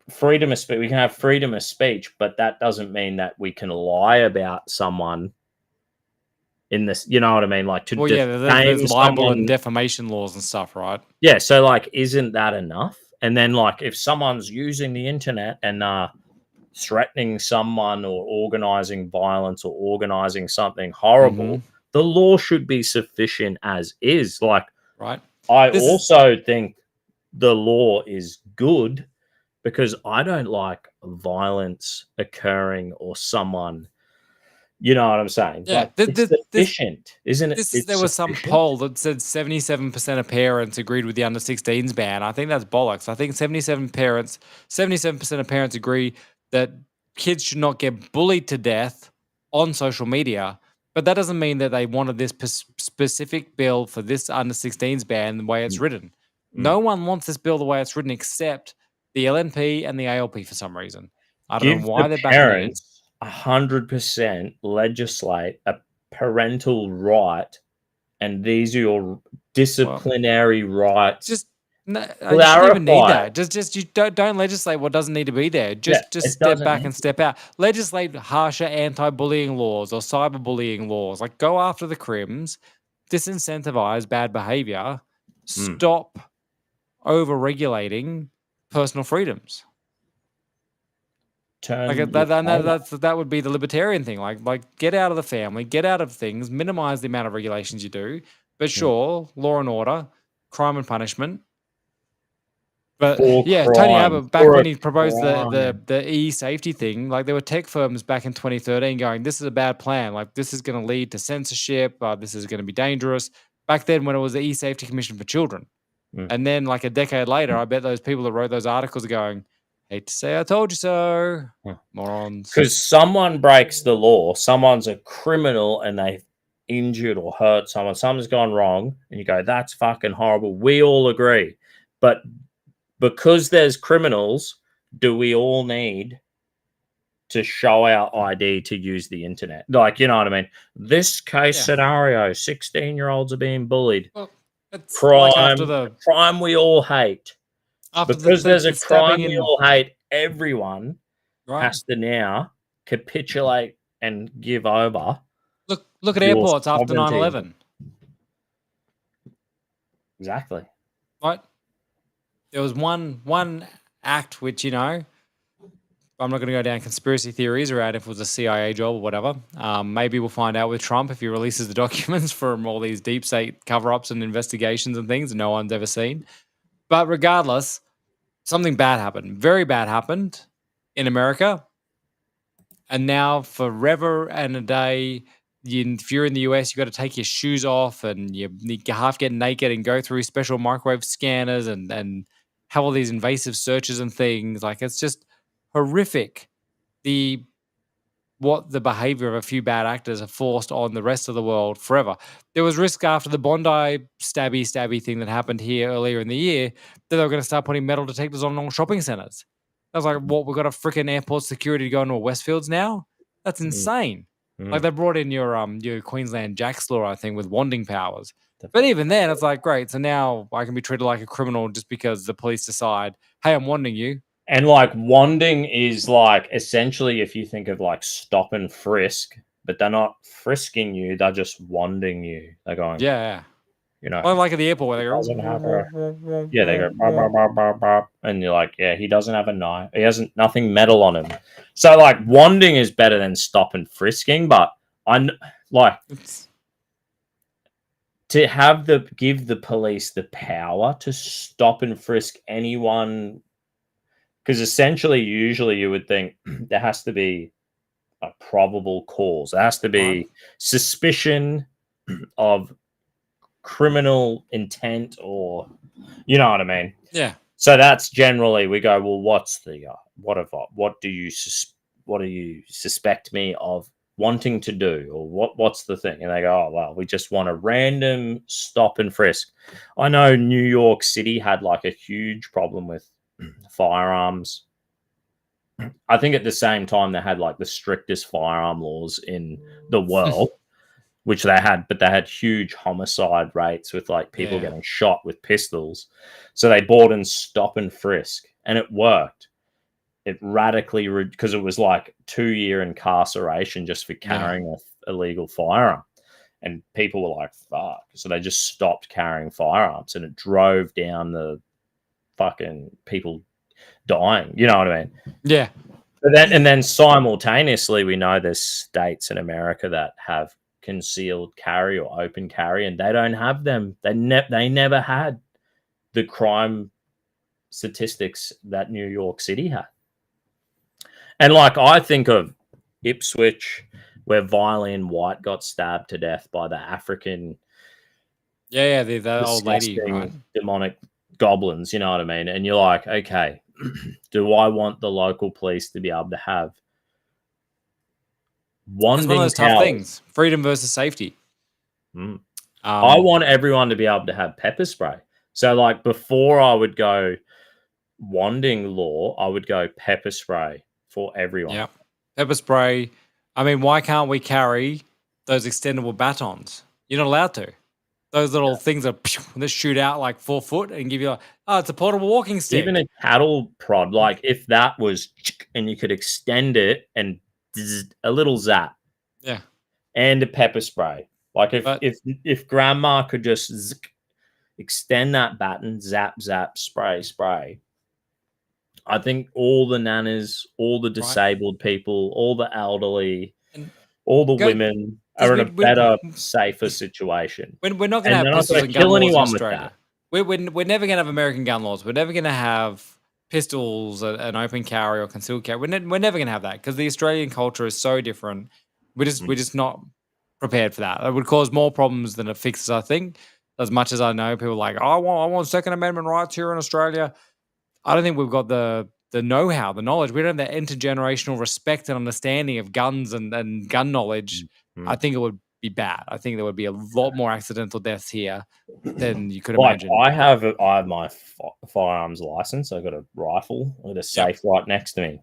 Freedom of speech. We can have freedom of speech, but that doesn't mean that we can lie about someone. In this, you know what I mean? Like to there's libel and defamation laws and stuff, right? Yeah. So, like, isn't that enough? And then, like, if someone's using the internet and threatening someone or organizing violence or organizing something horrible, the law should be sufficient as is. Like, right. I also think the law is good because I don't like violence occurring or someone. You know what I'm saying? Yeah, like, it's sufficient, isn't it? There was some poll that said 77% of parents agreed with the under 16s ban. I think that's bollocks. I think 77% of parents agree that kids should not get bullied to death on social media. But that doesn't mean that they wanted this specific bill for this under 16s ban the way it's written. No one wants this bill the way it's written except the LNP and the ALP for some reason. I don't know why they're backing it. 100% legislate a parental right, and these are your disciplinary rights. You shouldn't even need that. Just you don't legislate what doesn't need to be there. Just step back and step out. Legislate harsher anti-bullying laws or cyberbullying laws. Like, go after the crims, disincentivize bad behavior, stop over-regulating personal freedoms. That would be the libertarian thing. Like get out of the family, get out of things, minimize the amount of regulations you do. But sure, law and order, crime and punishment. But Tony Abbott, back when he proposed the e-safety thing, like there were tech firms back in 2013 going, this is a bad plan. Like this is going to lead to censorship. This is going to be dangerous. Back then when it was the e-safety commission for children. And then like a decade later, I bet those people that wrote those articles are going, hate to say I told you so, morons. Because someone breaks the law, someone's a criminal and they've injured or hurt someone, something's gone wrong, and you go, that's fucking horrible. We all agree. But because there's criminals, do we all need to show our ID to use the internet? Like, you know what I mean? This case scenario, 16-year-olds are being bullied. Well, crime we all hate. Because there's a crime we all hate, everyone has to now capitulate and give over. Look at airports after 9/11. Exactly. Right. There was one act which, you know, I'm not going to go down conspiracy theories around if it was a CIA job or whatever. Maybe we'll find out with Trump if he releases the documents from all these deep state cover-ups and investigations and things that no one's ever seen. But regardless, something bad happened. Very bad happened in America. And now forever and a day, if you're in the US, you've got to take your shoes off and you half get naked and go through special microwave scanners and have all these invasive searches and things. Like, it's just horrific. What the behavior of a few bad actors have forced on the rest of the world forever. There was risk after the Bondi stabby thing that happened here earlier in the year that they were going to start putting metal detectors on all shopping centers. I was like, what, we've got a freaking airport security to go into a Westfields now? That's insane. Like, they brought in your Queensland Jack's law, I think, with wanding powers. But even then, it's like, great, so now I can be treated like a criminal just because the police decide, hey, I'm wanding you. And like wanding is like essentially if you think of like stop and frisk, but they're not frisking you, they're just wanding you. They're going, you know, like at the airport where they go, they go, bah, bah, bah, bah, bah, and you're like, yeah, he doesn't have a knife, he hasn't nothing metal on him. So like wanding is better than stop and frisking, but to give the police the power to stop and frisk anyone. Because essentially, usually you would think there has to be a probable cause. There has to be suspicion of criminal intent, or you know what I mean. Yeah. So that's generally we go. Well, what's the what do you suspect me of wanting to do, or what's the thing? And they go, oh well, we just want a random stop and frisk. I know New York City had like a huge problem with firearms. I think at the same time they had like the strictest firearm laws in the world, which they had, but they had huge homicide rates with like people getting shot with pistols. So they bought in stop and frisk, and it worked. It radically, because it was like 2-year incarceration just for carrying an illegal firearm. And people were like, fuck. So they just stopped carrying firearms, and it drove down the fucking people dying. You know what I mean? Yeah. But then simultaneously, we know there's states in America that have concealed carry or open carry, and they don't have them. They never had the crime statistics that New York City had. And like I think of Ipswich, where Violin White got stabbed to death by the African, the old lady, right? demonic goblins. You know what I mean? And you're like, okay, do I want the local police to be able to have It's one of those tough things: freedom versus safety. I want everyone to be able to have pepper spray. So, like before, I would go wanding law. I would go pepper spray for everyone. Yeah, pepper spray. I mean, why can't we carry those extendable batons? You're not allowed to. Those little things that shoot out like 4 foot and give you like, oh, it's a portable walking stick. Even a cattle prod, like if that was and you could extend it and a little zap. Yeah. And a pepper spray. Like if grandma could just extend that baton, zap, zap, spray. I think all the nanas, all the disabled people, all the elderly, all the women are in a better, safer situation. We're not going to have pistols and gun laws in Australia. We're never going to have American gun laws. We're never going to have pistols and open carry or concealed carry. We're never going to have that because the Australian culture is so different. We're just not prepared for that. It would cause more problems than it fixes, I think. As much as I know, people are like, oh, I want Second Amendment rights here in Australia. I don't think we've got the know-how, the knowledge. We don't have the intergenerational respect and understanding of guns and gun knowledge. I think it would be bad. I think there would be a lot more accidental deaths here than you could imagine. I have my firearms license. I've got a rifle with a safe right next to me.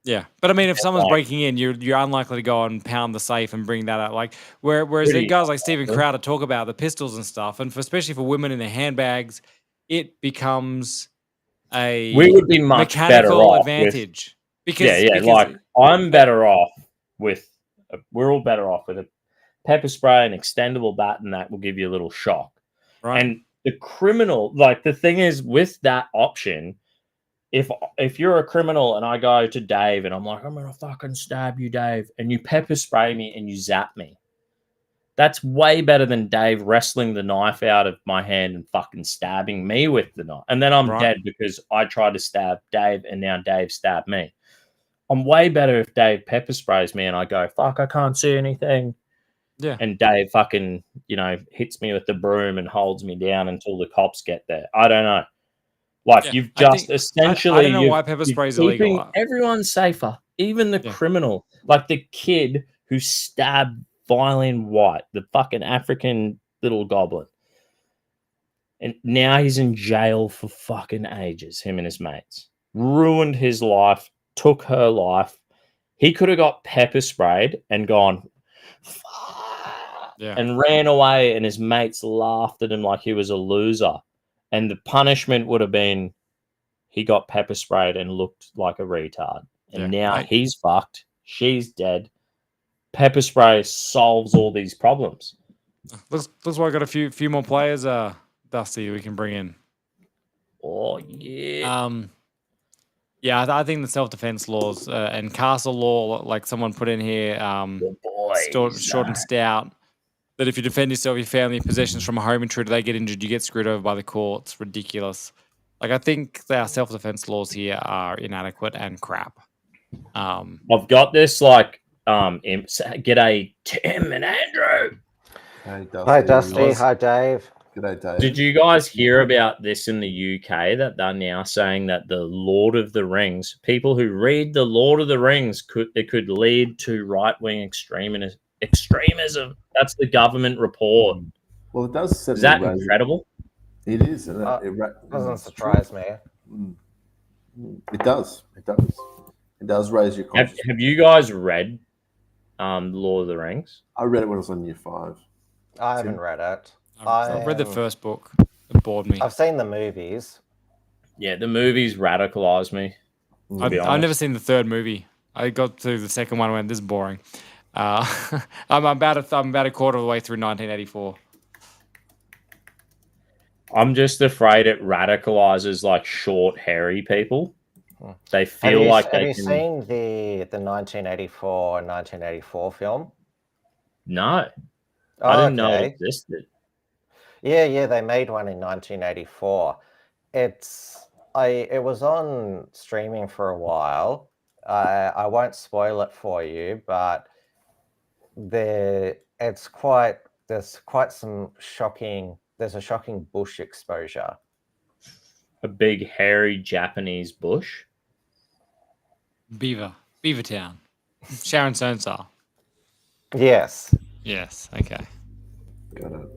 Yeah, but I mean, if someone's breaking in, you're unlikely to go and pound the safe and bring that out. Like whereas the guys like Steven Crowder talk about the pistols and stuff, and especially for women in their handbags, it becomes we would be much better off advantage because I'm better off with. We're all better off with a pepper spray, an extendable baton that will give you a little shock. Right. And the criminal, like the thing is with that option, if you're a criminal and I go to Dave and I'm like, I'm gonna fucking stab you, Dave, and you pepper spray me and you zap me, that's way better than Dave wrestling the knife out of my hand and fucking stabbing me with the knife. And then I'm dead because I tried to stab Dave and now Dave stabbed me. I'm way better if Dave pepper sprays me and I go, fuck, I can't see anything. Yeah. And Dave fucking, hits me with the broom and holds me down until the cops get there. I don't know. Like you've just essentially, I don't know why pepper spray is illegal. Everyone's safer, even the criminal, like the kid who stabbed Violin White, the fucking African little goblin. And now he's in jail for fucking ages, him and his mates. Ruined his life, took her life. He could have got pepper sprayed and gone, and ran away, and his mates laughed at him like he was a loser. And the punishment would have been he got pepper sprayed and looked like a retard. And now he's fucked. She's dead. Pepper spray solves all these problems. Looks like I got a few more players, Dusty, we can bring in. Oh yeah. I think the self-defense laws and castle law, like someone put in here, short and stout, that if you defend yourself, your family, possessions from a home intruder, they get injured, you get screwed over by the courts. Ridiculous. Like I think our self-defense laws here are inadequate and crap. I've got this g'day Tim and Andrew. Hi Dusty. Hi Dave. G'day, Dave. Did you guys hear about this in the UK that they're now saying that the Lord of the Rings, people who read the Lord of the Rings, could lead to right-wing extremism? That's the government report. Well, it does Is certainly that raise. incredible? It is, and Doesn't surprise me. It does. It does. It does raise your Have, consciousness. have you guys read Lord of the Rings? I read it when I was in year 5. I haven't read it. I've read the I- first book. It bored me. I've seen the movies. Yeah, the movies radicalized me. To be I've honest. never seen the third movie. I got to the second one and went, this is boring. I'm about a quarter of the way through 1984. I'm just afraid it radicalizes like short, hairy people. They Have feel you, like have they you can. seen the 1984 and 1984 film? No, I didn't know it Okay. existed. Yeah, they made one in 1984. It was on streaming for a while. I won't spoil it for you, but there's a shocking bush exposure. A big, hairy Japanese bush. Beavertown. Sharon Stone style. Yes. Yes. Okay. Got it.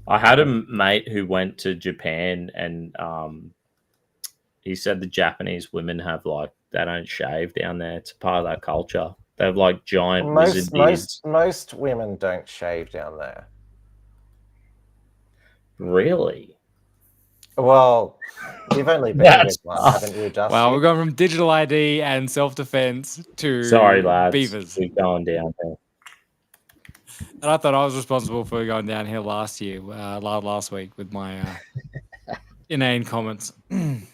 I had a mate who went to Japan, and he said the Japanese women have like they don't shave down there. It's a part of that culture. They have like giant wizard beards. Most women don't shave down there. Really? Well, you've only been That's with one, tough. haven't you, Justin? Well, we're going from digital ID and self-defense to Sorry, lads. beavers. We're going down there. And I thought I was responsible for going downhill last week with my inane comments. Who's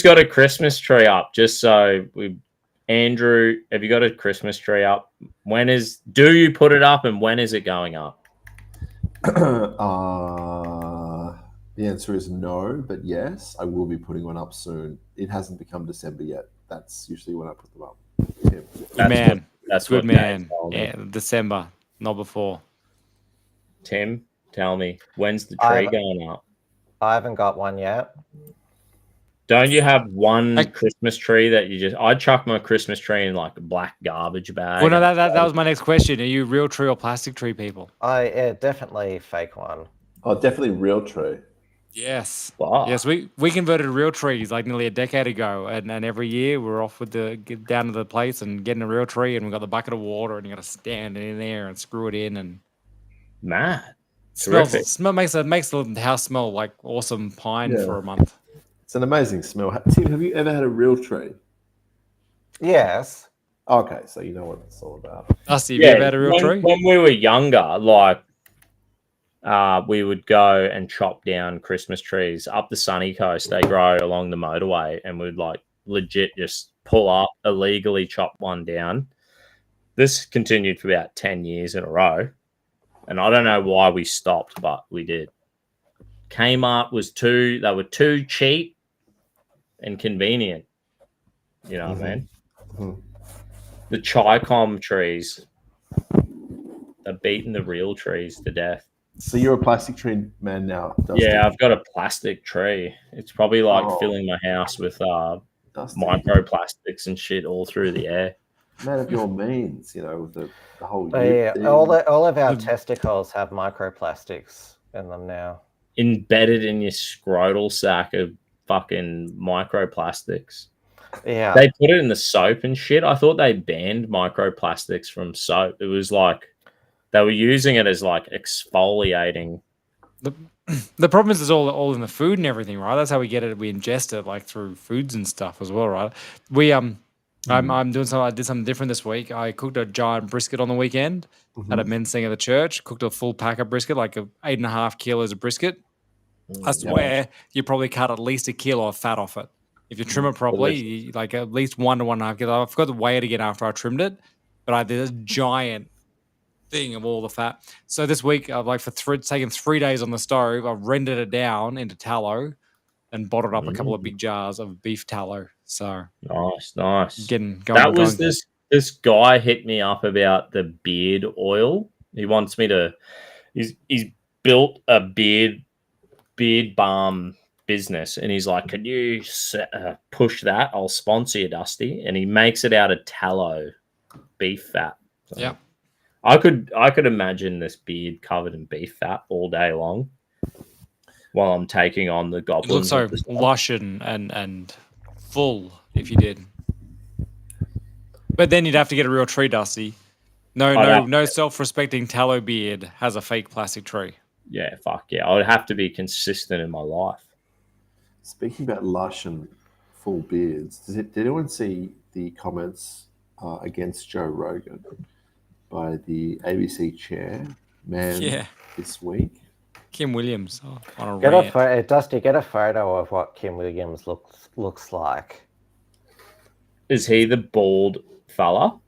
got a Christmas tree up? Just so Andrew, have you got a Christmas tree up? Do you put it up, and when is it going up? The answer is no, but yes, I will be putting one up soon. It hasn't become December yet. That's usually when I put them up. Yeah. Good man. That's Good what man. Dave told me. Yeah, December, not before. Tim, tell me, when's the tree I've- going up? I haven't got one yet. Don't you have one I- Christmas tree that you just? I chuck my Christmas tree in like a black garbage bag. Well, no, that was my next question. Are you real tree or plastic tree people? Definitely fake one. Oh, definitely real tree. Yes. Wow. Yes, we converted real trees like nearly a decade ago, and every year we're off with get down to the place and getting a real tree, and we've got the bucket of water, and you got to stand it in there and screw it in, and Mad. Terrific. makes the house smell like awesome pine Yeah. for a month. It's an amazing smell. Tim, have you ever had a real tree? Yes. Okay, so you know what it's all about. Dusty, have you ever had a real tree? When we were younger, like we would go and chop down Christmas trees up the sunny coast. They grow along the motorway, and we'd like legit just pull up, illegally chop one down. This continued for about 10 years in a row. And I don't know why we stopped, but we did. Kmart they were too cheap and convenient. You know what I mean? Mhm. The Chicom trees are beating the real trees to death. So you're a plastic tree man now, Dustin. Yeah, I've got a plastic tree. It's probably like Oh. filling my house with Dustin, microplastics and shit all through the air. man of your means, with the whole Yeah, thing. all of our testicles have microplastics in them now. Embedded in your scrotal sack of fucking microplastics. Yeah. They put it in the soap and shit. I thought they banned microplastics from soap. It was like they were using it as like exfoliating. The problem is it's all in the food and everything, right? That's how we get it. We ingest it like through foods and stuff as well, right? I did something different this week. I cooked a giant brisket on the weekend at a men's thing at the church. Cooked a full pack of brisket, like 8.5 kilos of brisket. I swear you probably cut at least 1 kilo of fat off it. If you trim it properly, like at least 1 to 1.5 kilos. I forgot to weigh it again after I trimmed it, but I did a giant thing of all the fat. So this week, I've taken 3 days on the stove. I've rendered it down into tallow and bottled up a couple of big jars of beef tallow. So Nice. going. This guy hit me up about the beard oil. He wants me to. He's built a beard balm business, and he's like, "Can you push that? I'll sponsor you, Dusty." And he makes it out of tallow beef fat. So Yep. I could imagine this beard covered in beef fat all day long while I'm taking on the It goblins. looks so of the swamp. lush and full if you did. But then you'd have to get a real tree, Dusty. No self-respecting tallow beard has a fake plastic tree. Yeah, fuck yeah. I would have to be consistent in my life. Speaking about lush and full beards, did anyone see the comments against Joe Rogan by the ABC chairman this week? Kim Williams on a Get rant. a Dusty, get a photo of what Kim Williams looks like. Is he the bald fella?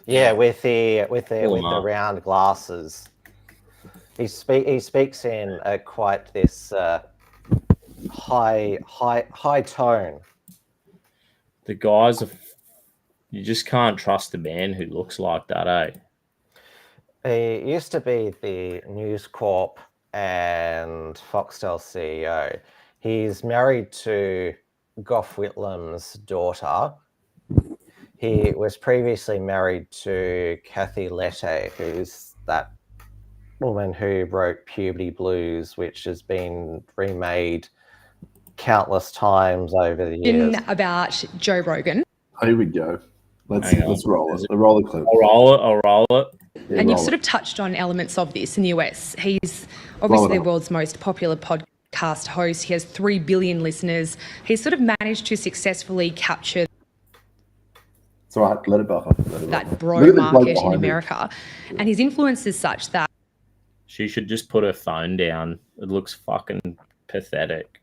Yeah, with the no. round glasses. He speaks in quite this high tone. The guys are. You just can't trust a man who looks like that, eh? He used to be the News Corp and Foxtel CEO. He's married to Gough Whitlam's daughter. He was previously married to Kathy Lette, who's that woman who wrote Puberty Blues, which has been remade countless times over the years. About Joe Rogan. Oh, here we go. Let's roll it. Is it- Roll the clip. I'll roll it. Yeah, And you've roll sort it. of touched on elements of this in the US. He's obviously Roll it the up. world's most popular podcast host. He has 3 billion listeners. He's sort of managed to successfully capture It's all right. Let it buffer. that bro Look at the bloke market in behind me. America. And his influence is such that She should just put her phone down. It looks fucking pathetic.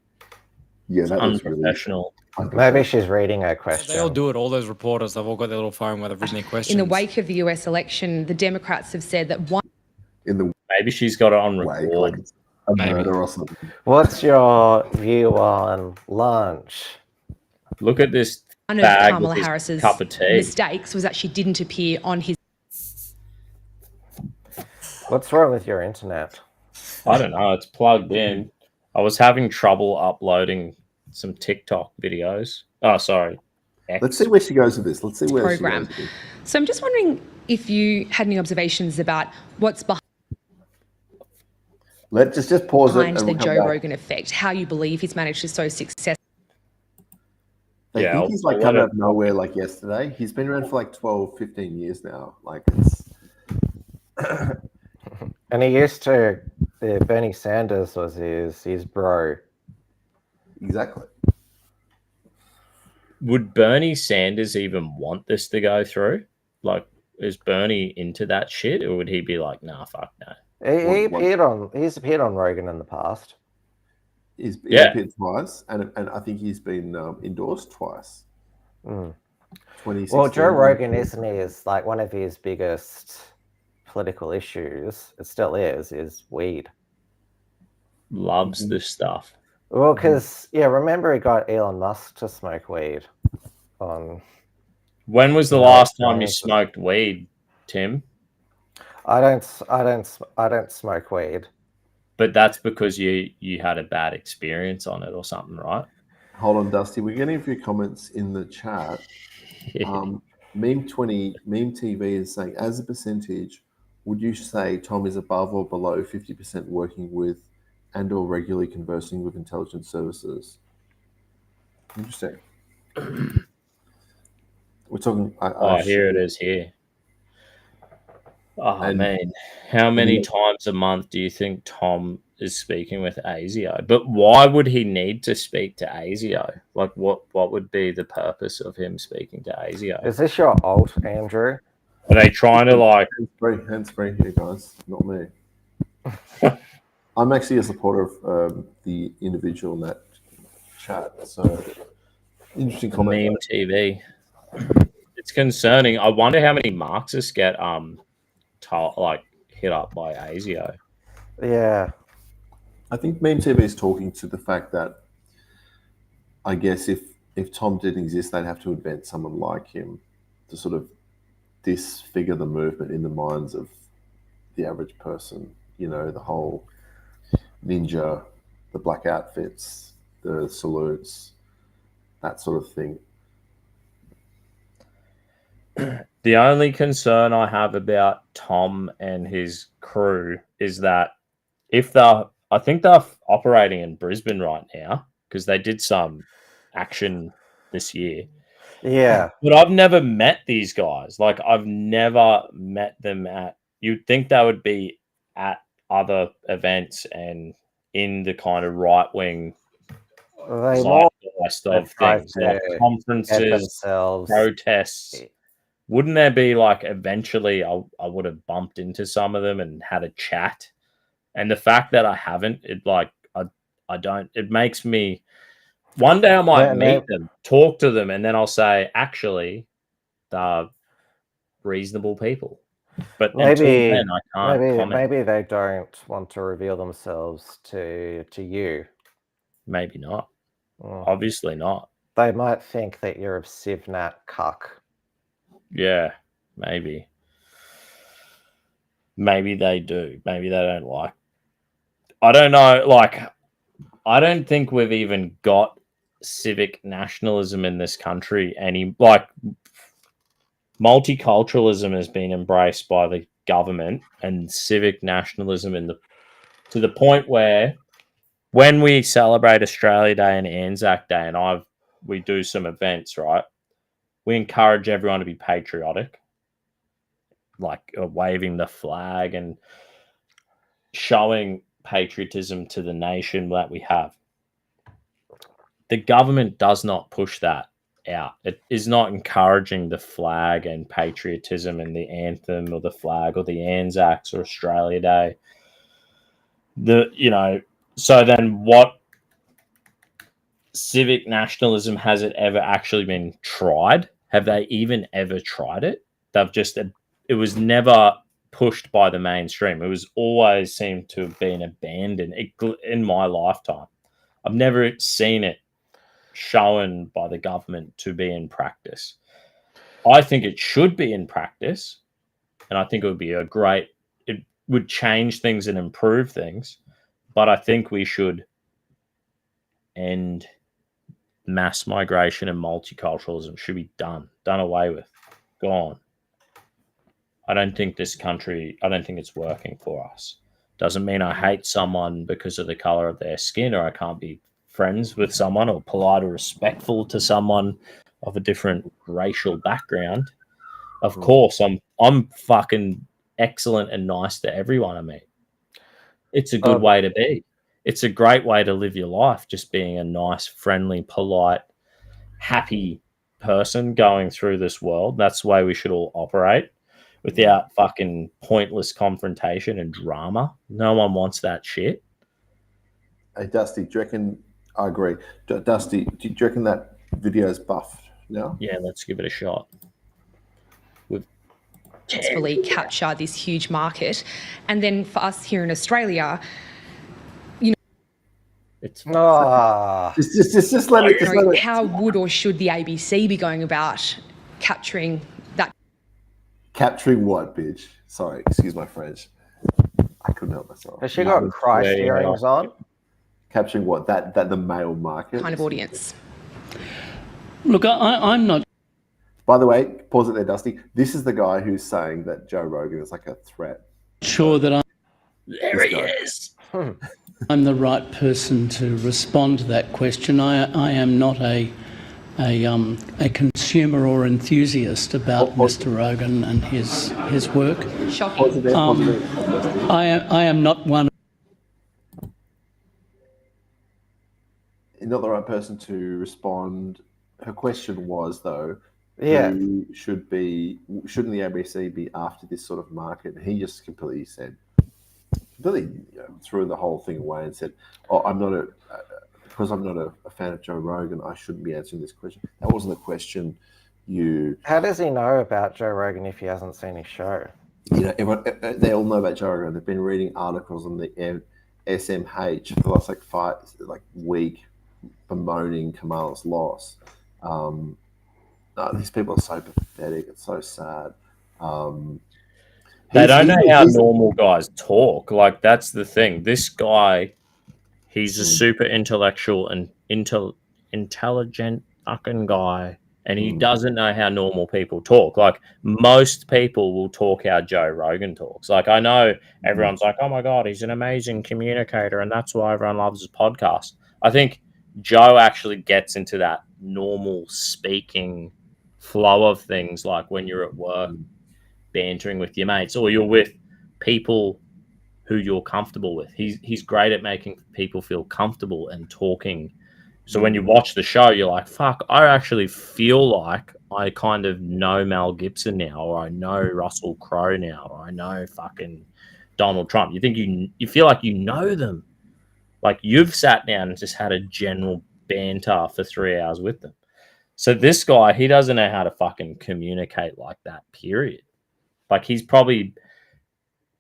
Yeah, that was really Unprofessional. Maybe she's reading her They all question. do it. All those reporters, they've all got their little phone where they've written their questions. in the wake of the US election, the Democrats have said that one in the Maybe she's got it on way, record. like a Maybe. murder or something. What's your view on lunch? Look at this of bag Kamala with his Harris's cup of tea. mistakes was that she didn't appear on his What's wrong with your internet? I don't know. It's plugged in. I was having trouble uploading some TikTok videos. Oh, sorry. X. Let's see where she goes with this. Let's see where program. she goes with this. So I'm just wondering if you had any observations about what's Let's just pause it. behind And the we'll come Joe back. Rogan effect, how you believe he's managed to so successfully. I Yeah, think he's like I'll come let out of nowhere like yesterday. He's been around for like 12, 15 years now. Like it's And he used to. Bernie Sanders was his bro. exactly. Would Bernie Sanders even want this to go through? Like, is Bernie into that shit, or would he be like, "Nah, fuck no"? He's appeared on Rogan in the past. He's Yeah. appeared twice, and I think he's been endorsed twice. Mm. 2016. Well, Joe Rogan isn't his like one of his biggest political issues. It still is weed. Loves this stuff. Well, because remember he got Elon Musk to smoke weed. When was the No, last time you no. smoked weed, Tim? I don't smoke weed. But that's because you had a bad experience on it or something, right? Hold on, Dusty. We're getting a few comments in the chat. Meme TV is saying, as a percentage, would you say Tom is above or below 50% working with and or regularly conversing with intelligence services? Interesting. We're talking. Here it is. Here. Oh And- man, how many Yeah. times a month do you think Tom is speaking with ASIO? But why would he need to speak to ASIO? Like, what would be the purpose of him speaking to ASIO? Is this your alt, Andrew? Are they trying to like? Hands free here, guys. Not me. I'm actually a supporter of the individual in that chat. So interesting comment. Meme TV. It's concerning. I wonder how many Marxists get hit up by ASIO. Yeah. I think Meme TV is talking to the fact that I guess if Tom didn't exist, they'd have to invent someone like him to sort of disfigure the movement in the minds of the average person. You know, the whole ninja, the black outfits, the salutes, that sort of thing. The only concern I have about Tom and his crew is that I think they're operating in Brisbane right now because they did some action this year. Yeah. But I've never met these guys. Like, I've never met them you'd think they would be at other events and in the kind of right wing They more zeitgeist of try things, like to get conferences, themselves. protests. Wouldn't there be like eventually I would have bumped into some of them and had a chat? And the fact that I haven't, I don't, it makes me, one day I might meet them, talk to them, and then I'll say, actually, they're reasonable people. But until then, I can't comment. Maybe they don't want to reveal themselves to you. Maybe not. Obviously not. They might think that you're a Civnat cuck. Yeah, maybe. Maybe they do. Maybe they don't like. I don't know. Like, I don't think we've even got civic nationalism in this country. Like, multiculturalism has been embraced by the government, and civic nationalism to the point where when we celebrate Australia Day and Anzac Day, and we do some events, right? We encourage everyone to be patriotic, like waving the flag and showing patriotism to the nation that we have. The government does not push that out. It is not encouraging the flag and patriotism and the anthem or the flag or the Anzacs or Australia Day. So then what civic nationalism has it ever actually been tried? Have they even ever tried it? It was never pushed by the mainstream. It was always seemed to have been abandoned in my lifetime. I've never seen it shown by the government to be in practice. I think it should be in practice, and I think it would be it would change things and improve things, but I think we should end mass migration and multiculturalism. Should be done away with, gone. I don't think it's working for us. Doesn't mean I hate someone because of the color of their skin, or I can't be friends with someone or polite or respectful to someone of a different racial background. Of course, I'm fucking excellent and nice to everyone I meet. It's a good way to be. It's a great way to live your life, just being a nice, friendly, polite, happy person going through this world. That's the way we should all operate, without fucking pointless confrontation and drama. No one wants that shit. Hey, Dusty, do you reckon... I agree. Dusty, do you reckon that video's buffed now? Yeah, let's give it a shot. Successfully capture this huge market. And then for us here in Australia, Just let it. How would or should the ABC be going about capturing that? Capturing what, bitch? Sorry, excuse my French. I couldn't help myself. Has she got Christ earrings on? Capturing what? That the male market Kind of audience. Look, I'm not. By the way, pause it there, Dusty. This is the guy who's saying that Joe Rogan is like a threat. Sure that There he is. I'm the right person to respond to that question. I am not a consumer or enthusiast about Mr. Rogan and his work. Shocking. I am not one. You're not the right person to respond. Her question was, though, shouldn't the ABC be after this sort of market? And he just completely threw the whole thing away and said, because I'm not a fan of Joe Rogan, I shouldn't be answering this question. That wasn't the question. How does he know about Joe Rogan if he hasn't seen his show? Everyone, they all know about Joe Rogan. They've been reading articles on the SMH for the last week, bemoaning Kamala's loss. These people are so pathetic. It's so sad. They don't know how normal guys talk. Like, that's the thing. This guy He's a super intellectual and intelligent fucking guy, and he doesn't know how normal people talk. Like, most people will talk how Joe Rogan talks. Like, I know everyone's like, oh my God, he's an amazing communicator, and that's why everyone loves his podcast. I think Joe actually gets into that normal speaking flow of things, like when you're at work bantering with your mates, or you're with people who you're comfortable with. He's great at making people feel comfortable and talking. So when you watch the show, you're like, fuck, I actually feel like I kind of know Mel Gibson now, or I know Russell Crowe now, or I know fucking Donald Trump. You think you feel like you know them. Like, you've sat down and just had a general banter for 3 hours with them. So this guy, he doesn't know how to fucking communicate like that, period. Like, he's probably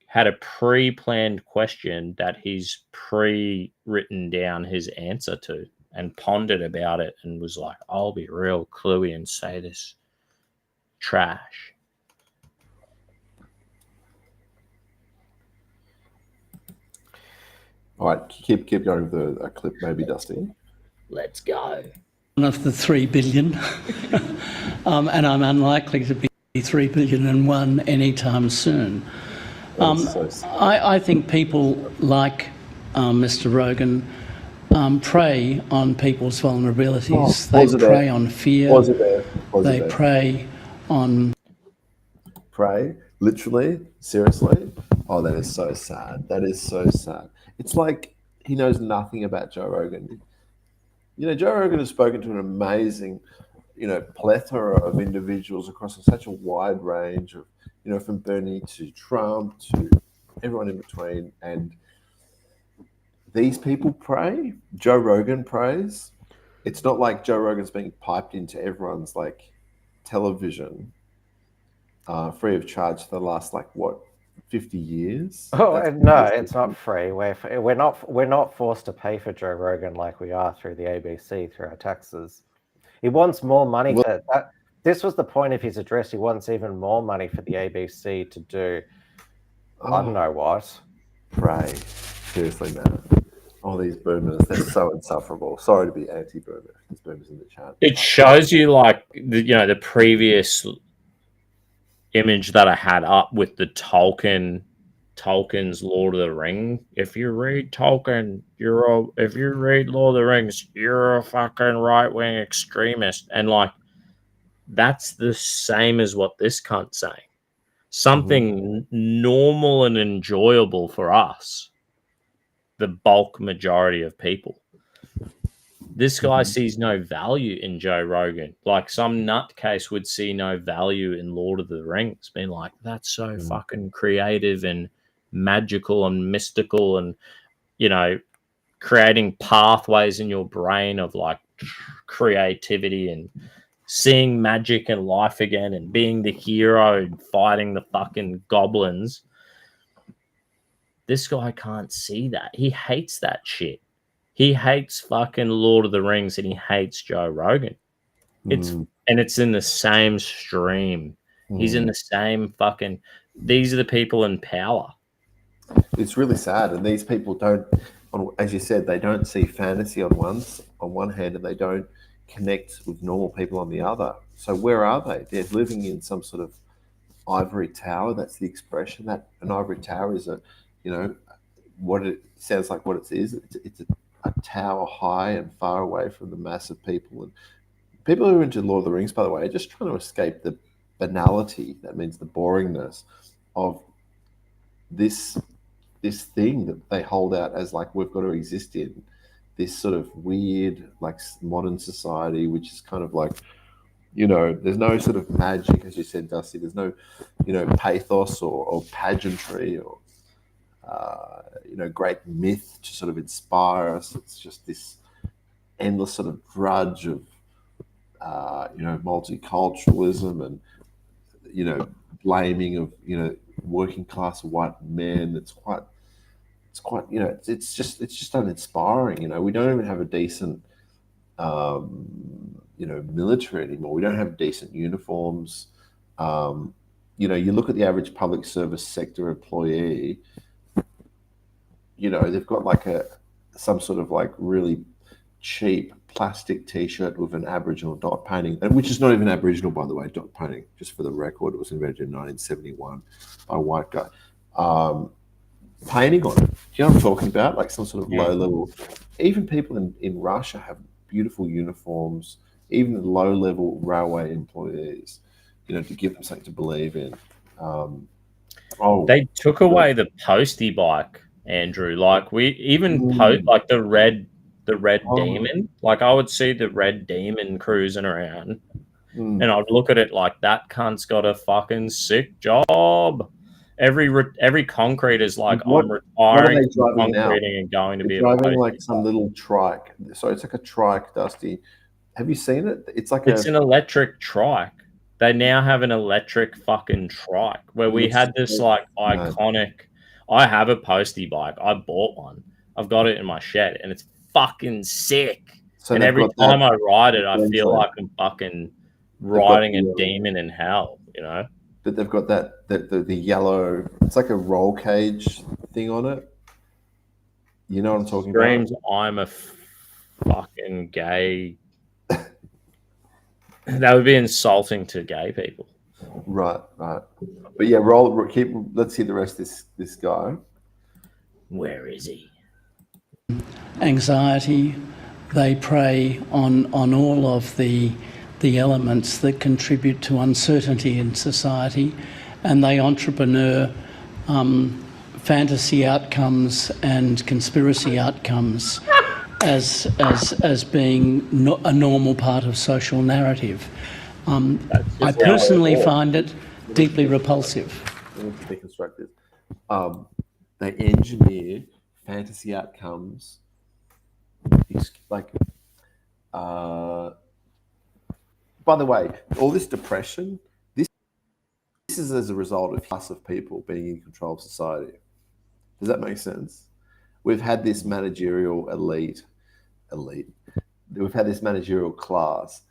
had a pre-planned question that he's pre-written down his answer to and pondered about it and was like, I'll be real cluey and say this trash. All right, keep going with the clip, maybe, Dusty. Let's go. One of the 3 billion, and I'm unlikely to be 3 billion and one anytime soon. I think people like Mr. Rogan prey on people's vulnerabilities. They prey on fear. They prey on... Prey? Literally? Seriously? Oh, that is so sad. That is so sad. It's like he knows nothing about Joe Rogan. You know, Joe Rogan has spoken to an amazing, plethora of individuals across such a wide range of, from Bernie to Trump to everyone in between. And these people pray. Joe Rogan prays. It's not like Joe Rogan's being piped into everyone's television free of charge for the last 50 years. Oh no, it's not free. We're not forced to pay for Joe Rogan like we are through the ABC through our taxes. He wants more money for that. This was the point of his address. He wants even more money for the ABC to do. I don't know what. Pray. Seriously, man. All these boomers, they're so insufferable. Sorry to be anti-boomer. There's boomers in the chat. It shows you the previous image that I had up with the Tolkien's Lord of the Rings. If you read Tolkien, if you read Lord of the Rings, you're a fucking right-wing extremist. And that's the same as what this cunt's saying. Something normal and enjoyable for us, the bulk majority of people. This guy sees no value in Joe Rogan. Like, some nutcase would see no value in Lord of the Rings, being like, that's so fucking creative and magical and mystical, and, creating pathways in your brain of creativity and seeing magic and life again and being the hero and fighting the fucking goblins. This guy can't see that. He hates that shit. He hates fucking Lord of the Rings and he hates Joe Rogan. It's in the same stream. He's in the same fucking... These are the people in power. It's really sad. And these people don't, as you said, they don't see fantasy on one hand, and they don't connect with normal people on the other. So where are they? They're living in some sort of ivory tower. That's the expression. That an ivory tower is what it sounds like. What it is. It's a tower high and far away from the mass of people. And people who are into Lord of the Rings, by the way, are just trying to escape the banality. That means the boringness of this thing that they hold out as we've got to exist in this sort of weird modern society, which is kind of there's no sort of magic, as you said, Dusty. There's no pathos or pageantry or great myth to sort of inspire us. It's just this endless sort of drudge of multiculturalism and blaming of working class white men. It's just uninspiring. We don't even have a decent military anymore. We don't have decent uniforms. You look at the average public service sector employee, they've got a some sort of like really cheap plastic T-shirt with an Aboriginal dot painting, and which is not even Aboriginal, by the way. Dot painting, just for the record, it was invented in 1971 by a white guy. Painting on it. Do you know what I'm talking about? Like some sort of low level. Even people in Russia have beautiful uniforms. Even low level railway employees, to give them something to believe in. They took away the postie bike, Andrew. Like we even like the red demon. Like I would see the red demon cruising around, and I'd look at it like that cunt's got a fucking sick job. Every concrete is like, I'm retiring from concreting and going to be driving like some little trike. So it's like a trike, Dusty. Have you seen it? It's an electric trike. They now have an electric fucking trike where we had this like iconic. I have a postie bike. I bought one. I've got it in my shed and it's fucking sick. So and every time I ride it, I feel like I'm fucking riding a demon in hell, But they've got the yellow. It's like a roll cage thing on it. You know what I'm talking about? I'm a fucking gay. That would be insulting to gay people. Right. But yeah, let's hear the rest of this guy. Where is he? Anxiety. They prey on all of the elements that contribute to uncertainty in society, and they entrepreneur fantasy outcomes and conspiracy outcomes as being a normal part of social narrative. I personally find it deeply repulsive. Let me deconstruct this. They engineer fantasy outcomes. Like, by the way, all this depression, this is as a result of class of people being in control of society. Does that make sense? We've had this managerial elite. We've had this managerial class.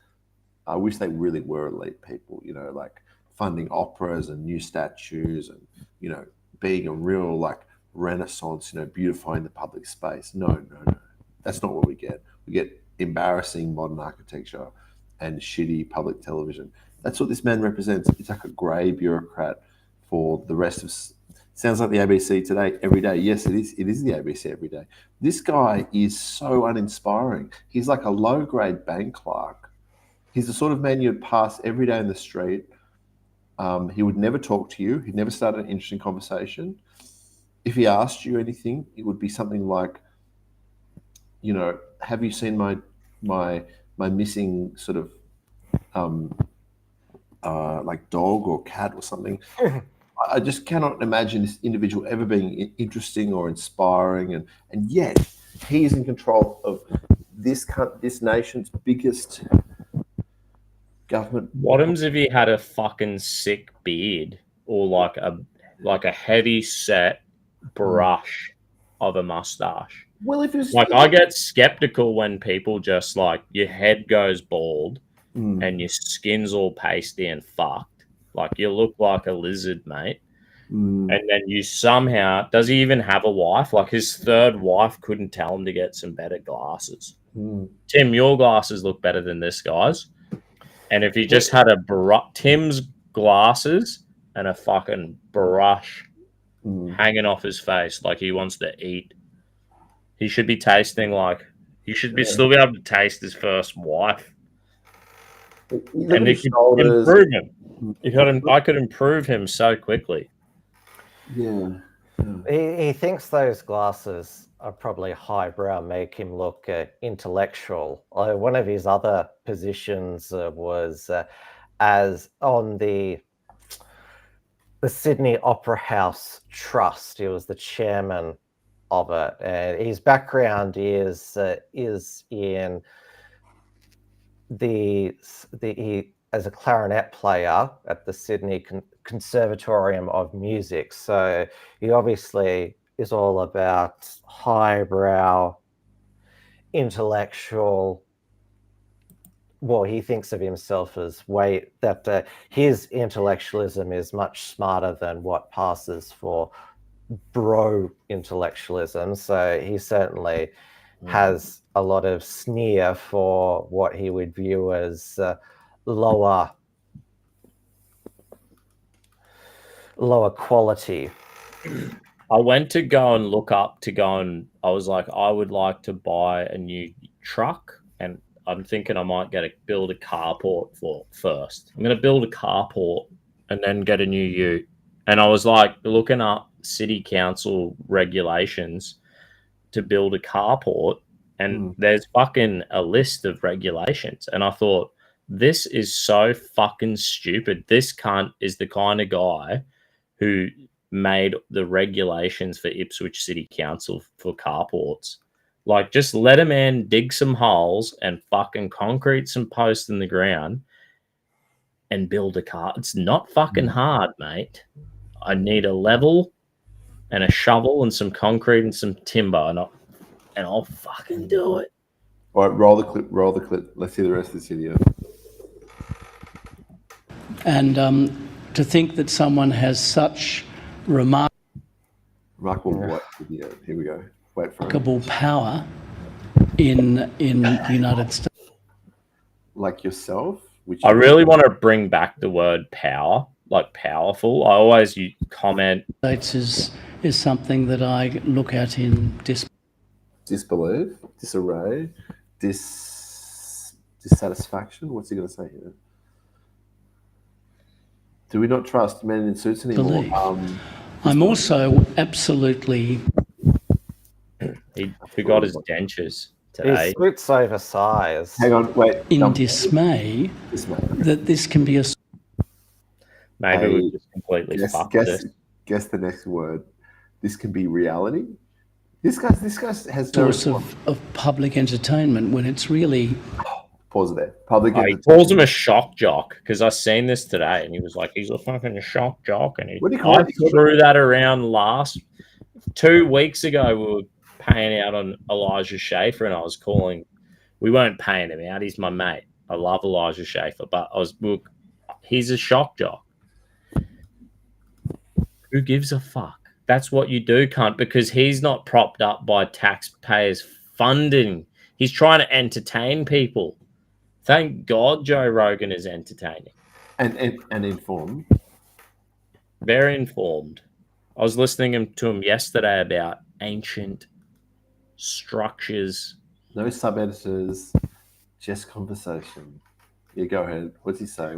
I wish they really were elite people, like funding operas and new statues and, being a real like renaissance, beautifying the public space. No. That's not what we get. We get embarrassing modern architecture and shitty public television. That's what this man represents. It's like a grey bureaucrat for the rest of... Sounds like the ABC today, every day. Yes, it is. It is the ABC every day. This guy is so uninspiring. He's like a low-grade bank clerk. He's the sort of man you'd pass every day in the street. He would never talk to you. He'd never start an interesting conversation. If he asked you anything, it would be something like, have you seen my missing sort of like dog or cat or something? I just cannot imagine this individual ever being interesting or inspiring, and yet he is in control of this nation's biggest government. What happens if he had a fucking sick beard or like a heavy set brush of a mustache? Well, if it's like, I get skeptical when people just like your head goes bald and your skin's all pasty and fucked. Like you look like a lizard, mate. And then you somehow, does he even have a wife? Like his third wife couldn't tell him to get some better glasses. Tim, your glasses look better than this guy's. And if he just had Tim's glasses and a fucking brush hanging off his face like he wants to eat, he should be tasting like, he should still be able to taste his first wife. And he could improve him. I could improve him so quickly. Yeah. He thinks those glasses are probably highbrow, make him look intellectual. One of his other positions was as on the Sydney Opera House Trust. He was the chairman of it. And his background is in as a clarinet player at the Sydney Conservatorium of Music. So he obviously is all about highbrow, intellectual. Well, he thinks of himself as his intellectualism is much smarter than what passes for bro intellectualism. So he certainly has a lot of sneer for what he would view as lower quality. I went to go and look up I was like, I would like to buy a new truck, and I'm thinking I might build a carport first. I'm going to build a carport and then get a new ute. And I was like looking up city council regulations to build a carport, and there's fucking a list of regulations. And I thought, this is so fucking stupid. This cunt is the kind of guy who made the regulations for Ipswich City Council for carports. Like, just let a man dig some holes and fucking concrete some posts in the ground and build a car. It's not fucking hard, mate. I need a level and a shovel and some concrete and some timber, and I'll fucking do it. All right, roll the clip. Let's hear the rest of this video. And to think that someone has such Remarkable what video? Here we go. Wait for it. remarkable power in the United States. Like yourself? I really want to bring back the word power, like powerful. I always comment. Is something that I look at in disbelief, disarray, dissatisfaction. What's he going to say here? Do we not trust men in suits anymore? I'm also absolutely. He forgot his dentures today. His suit's oversized. Hang on, wait. In dismay that this can be a. Maybe we just completely fucked this. Guess the next word. This can be reality. This guy has source of public entertainment when it's really. Pause there. Public. He calls him a shock jock because I seen this today, and he was like, "He's a fucking shock jock," and I threw that around 2 weeks ago. We were paying out on Elijah Schaefer, and I was calling. We weren't paying him out. He's my mate. I love Elijah Schaefer, but he's a shock jock. Who gives a fuck? That's what you do, cunt, because he's not propped up by taxpayers' funding. He's trying to entertain people. Thank God Joe Rogan is entertaining. And informed. Very informed. I was listening to him yesterday about ancient structures. No sub-editors, just conversation. Yeah, go ahead. What's he say?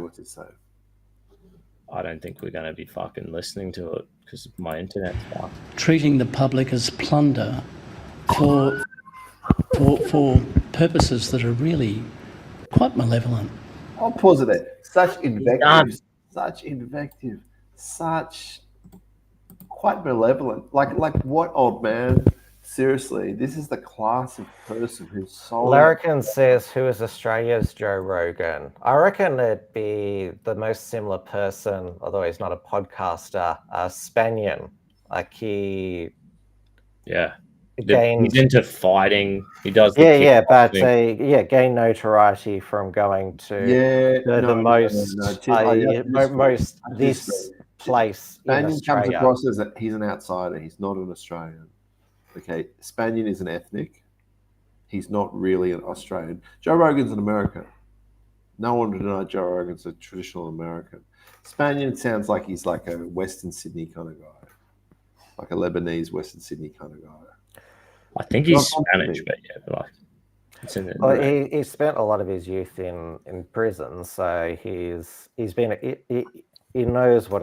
I don't think we're going to be fucking listening to it because my internet's fucked. Treating the public as plunder for purposes that are really quite malevolent. I'll pause it there. Such invective, such quite malevolent. Like what, old man? Seriously, this is the class of person who's so. Larrikin says, "Who is Australia's Joe Rogan?" I reckon it'd be the most similar person, although he's not a podcaster, Spanian. Like he. Yeah. He's into fighting. He does. Gain notoriety from going to this place in Spanian Australia. comes across as he's an outsider. He's not an Australian. Okay, Spanian is an ethnic. He's not really an Australian. Joe Rogan's an American. No one would deny Joe Rogan's a traditional American. Spanian sounds like he's like a Western Sydney kind of guy, like a Lebanese Western Sydney kind of guy. I think he's Spanish, but yeah, like it's in the. He spent a lot of his youth in prison, so he knows what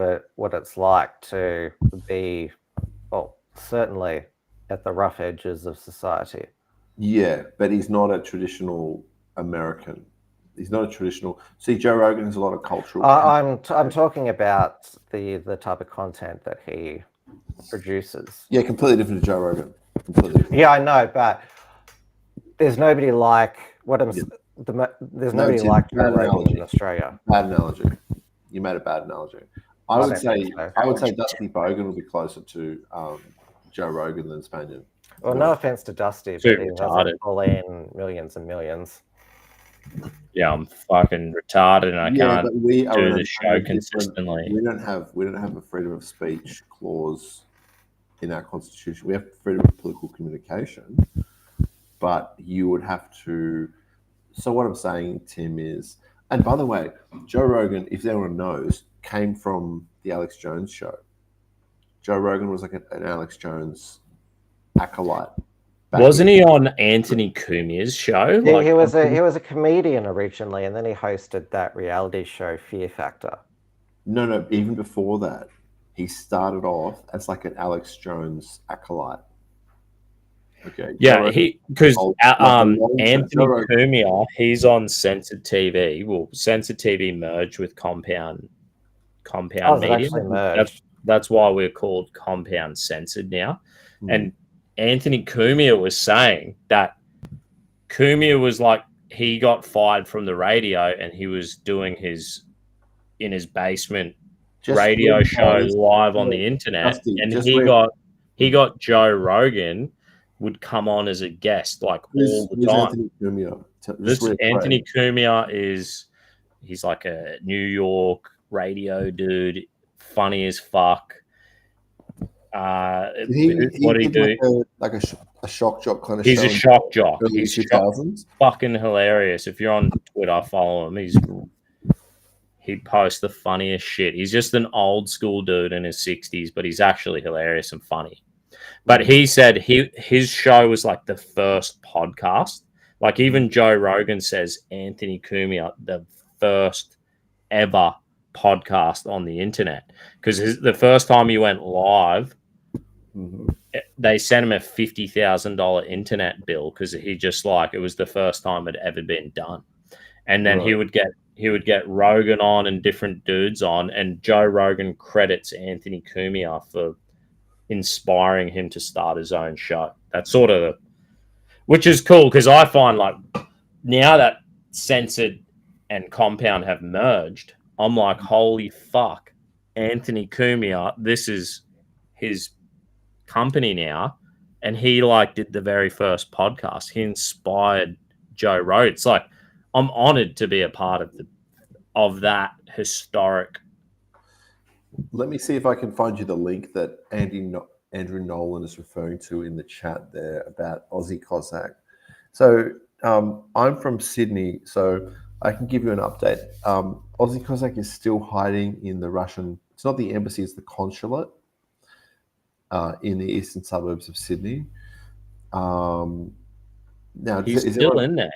it's like to be, well, certainly at the rough edges of society. Yeah, but he's not a traditional American. He's not a traditional. See, Joe Rogan has a lot of cultural. I'm talking about the type of content that he produces. Yeah, completely different to Joe Rogan. Completely different. Yeah, I know, but there's nobody like there's nobody like Joe Rogan in Australia. Bad analogy. You made a bad analogy. I would say Dusty Bogan will be closer to Joe Rogan than Spanian. Well, no offense to Dusty, but he doesn't pull in millions and millions. Yeah, I'm fucking retarded and I can't do the show consistently. We don't have a freedom of speech clause in our constitution. We have freedom of political communication, but you would have to. So what I'm saying, Tim, is, and by the way, Joe Rogan, if anyone knows, came from the Alex Jones show. Joe Rogan was like an Alex Jones acolyte. Wasn't he on Anthony Cumia's show? Yeah, he was a comedian originally, and then he hosted that reality show Fear Factor. No, even before that, he started off as like an Alex Jones acolyte. Okay. Yeah, because Anthony Joe Cumia, he's on Censored TV. Well, Censored TV merged with Compound Oh, they Media. actually merged. That's why we're called Compound Censored now. And Anthony Cumia was saying that Cumia was like, he got fired from the radio and he was doing his in his basement radio show live on the internet, Dusty, and just he got Joe Rogan would come on as a guest like all the time. Anthony Cumia? Anthony Cumia he's like a New York radio dude, funny as fuck. What did he do? Like a shock jock kind of He's show. a shock jock. Early He's 2000s. fucking hilarious. If you're on Twitter, follow him. He posts the funniest shit. He's just an old school dude in his 60s, but he's actually hilarious and funny. But he said his show was like the first podcast. Like even Joe Rogan says Anthony Cumia, the first ever podcast on the internet. Because the first time he went live, they sent him a $50,000 internet bill because he just like it was the first time it ever been done. And then he would get Rogan on and different dudes on, and Joe Rogan credits Anthony Cumia for inspiring him to start his own show. That's sort of, which is cool because I find like now that Censored and Compound have merged, I'm like, holy fuck, Anthony Cumia, this is his company now, and he like did the very first podcast. He inspired Joe Rogan. It's like I'm honored to be a part of that historic. Let me see if I can find you the link that Andrew Nolan is referring to in the chat there about Aussie Cossack. So I'm from Sydney, so I can give you an update. Aussie Cossack is still hiding in the Russian. It's not the embassy; it's the consulate in the eastern suburbs of Sydney. Now he's still in there.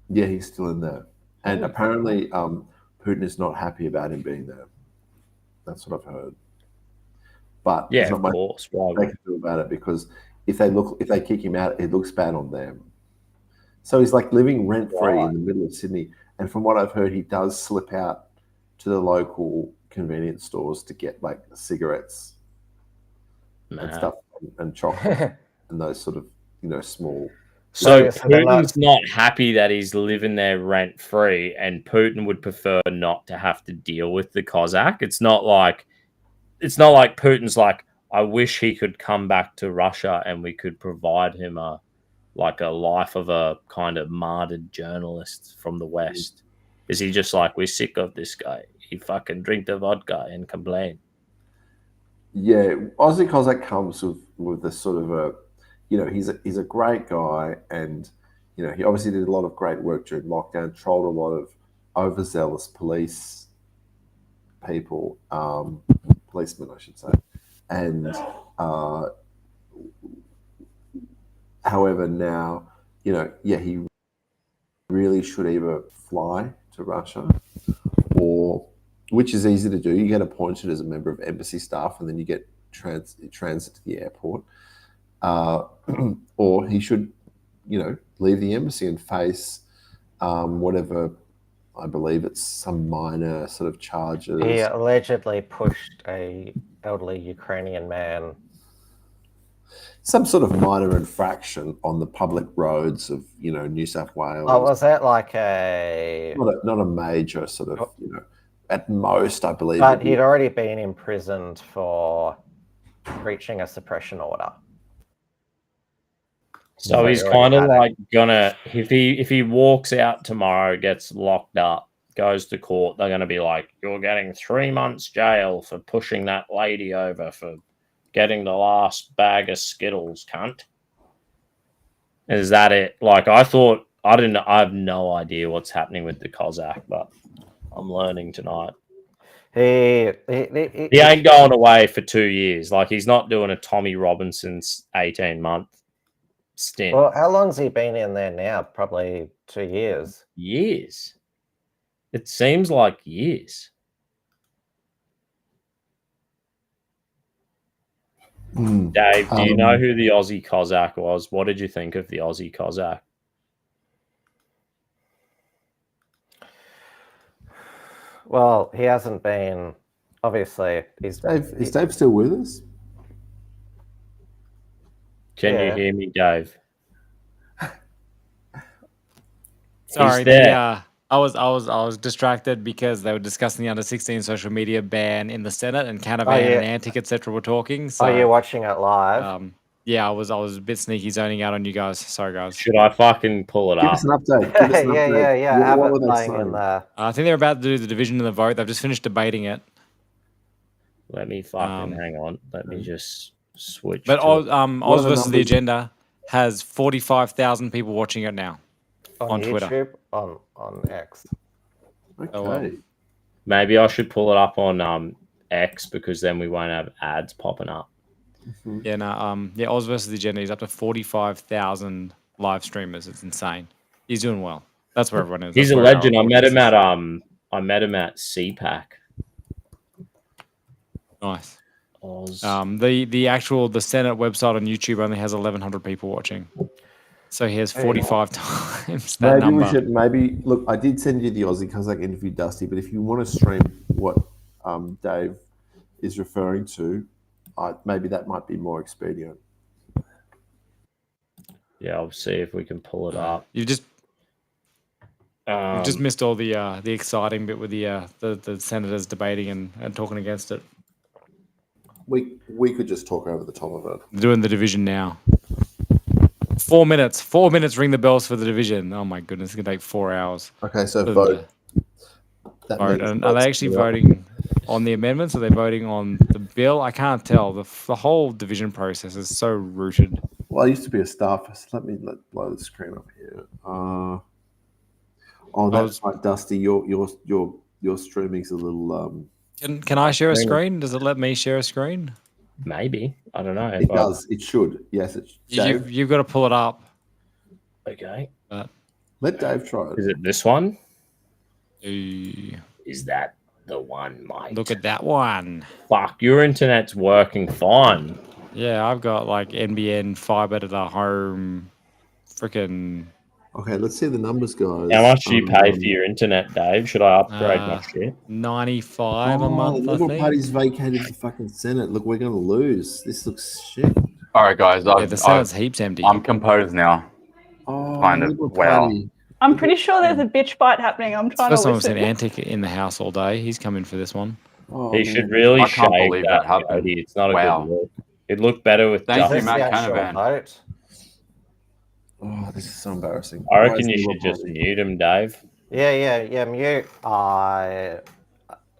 Yeah, he's still in there, and apparently Putin is not happy about him being there. That's what I've heard. But yeah, of course. Why they can do about it, because if they kick him out, it looks bad on them. So he's like living rent free in the middle of Sydney. And from what I've heard, he does slip out to the local convenience stores to get like cigarettes and stuff and chocolate and those sort of small. So Putin's not happy that he's living there rent free, and Putin would prefer not to have to deal with the Cossack. It's not like Putin's like, I wish he could come back to Russia and we could provide him a life of a kind of martyred journalist from the West. Is he just like, we're sick of this guy? He fucking drink the vodka and complain. Yeah, Aussie Cossack comes with this sort of a, he's a great guy, and he obviously did a lot of great work during lockdown, trolled a lot of overzealous police people, policemen, I should say, and however now, he really should either fly to Russia, or, which is easy to do, you get appointed as a member of embassy staff and then you get transit to the airport. Or he should, leave the embassy and face whatever, I believe it's some minor sort of charges. He allegedly pushed a elderly Ukrainian man. Some sort of minor infraction on the public roads of, New South Wales. Oh, was that like a... Not a major sort of, at most, I believe. But he'd already been imprisoned for breaching a suppression order. So he's kind of like gonna, if he walks out tomorrow, gets locked up, goes to court, they're gonna be like, you're getting 3 months jail for pushing that lady over for getting the last bag of Skittles, cunt. Is that it? Like, I thought, I didn't. I have no idea what's happening with the Cossack, but I'm learning tonight. He He ain't going away for 2 years. Like, he's not doing a Tommy Robinson's 18-month stint. Well, how long's he been in there now? Probably 2 years. Years. It seems like years. Dave, do you know who the Aussie Cossack was? What did you think of the Aussie Cossack? Well, he hasn't been. Obviously, Is Dave still with us? Can Yeah. you hear me, Dave? Sorry, there. I was distracted because they were discussing the under 16 social media ban in the Senate, and Canavan yeah. and Antic, etc. were talking. So, Are you watching it live? yeah, I was a bit sneaky zoning out on you guys. Sorry, guys. Should I fucking pull it Give up? us an update. Give us an update. yeah. What Abbott were they playing in saying? there. I think they're about to do the division and the vote. They've just finished debating it. Let me fucking hang on. Let me just switch. But to Oz, it. Oz the versus the numbers? agenda has 45,000 people watching it now. On Twitter. YouTube, on X. Okay. Maybe I should pull it up on X because then we won't have ads popping up. Yeah, no, yeah, Oz versus the agenda is up to 45,000 live streamers. It's insane. He's doing well. That's where everyone is. He's That's a where our legend. I met him audience at CPAC. Nice. Oz. The Senate website on YouTube only has 1,100 people watching, so he has 45 times that Maybe number. we should look. I did send you the Aussie Cossack interview, Dusty. But if you want to stream what Dave is referring to, maybe that might be more expedient. Yeah, I'll see if we can pull it up. You've just missed all the exciting bit with the senators debating and talking against it. We could just talk over the top of it. They're doing the division now. 4 minutes. 4 minutes. Ring the bells for the division. Oh my goodness, it's gonna take 4 hours. Okay, so For vote. That Vote. means And are they votes actually go up. voting on the amendments? Or are they voting on the bill? I can't tell. The whole division process is so rooted. Well, I used to be a staffer. So let me blow the screen up here. That's right, Dusty. Your streaming's a little. Can I share a screen? Does it let me share a screen? Maybe. I don't know. It does. It should. Yes, it should. You've got to pull it up. Okay. Let Dave try it. Is it this one? Ooh, Is that the one, mate? look at that one. Fuck, your internet's working fine. Yeah, I've got like NBN fiber to the home. Freaking. Okay, let's see the numbers, guys. How much do you pay for your internet, Dave? Should I upgrade my shit? 95 a month, the I Liberal think. Party's vacated the fucking Senate. Look, we're going to lose. This looks shit. All right, guys. Yeah, the Senate's heaps empty. I'm composed now. Oh, Kind of, Liberal wow. Party. I'm pretty sure there's a bitch fight happening. I'm trying First to time I've seen listen. Antic in the house all day. He's coming for this one. Oh, He man. should really I can't shave believe that, that happened. Cody. It's not a Wow. good look. It looked better with Thank you, Is Dusty. this Matt the actual Canavan. vote? Oh, this is so embarrassing. I Why reckon is you Liberal should just Party- mute him, Dave. Yeah. Mute.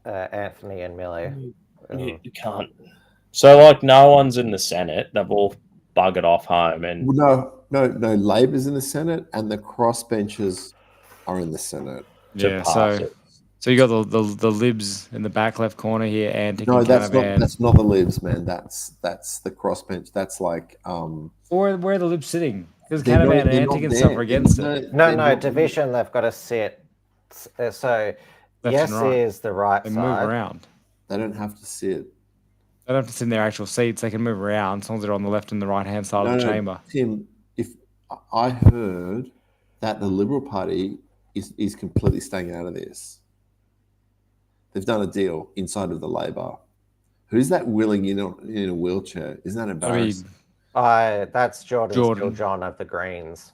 Anthony and Millie. You can't. So, like, no one's in the Senate. They've all buggered off home. And No. Labor's in the Senate, and the crossbenchers are in the Senate. to Yeah, pass it. so you got the libs in the back left corner here, Antic No, and that's Canavan. not the Libs, man. That's the crossbench. That's like Where are the libs sitting? Because they're not- Canavan and they're Antic not and stuff there. are against No, it. No, they're not- division. They've got to sit. So Left yes and right. is the right They side. move around. They don't have to sit. They don't have to sit in their actual seats. They can move around as long as they're on the left and the right hand side of the chamber. Tim, if I heard that the Liberal Party is completely staying out of this. They've done a deal inside of the Labor. Who's that willing in a wheelchair? Isn't that I mean, embarrassing? That's Jordan Jordan. John of the Greens.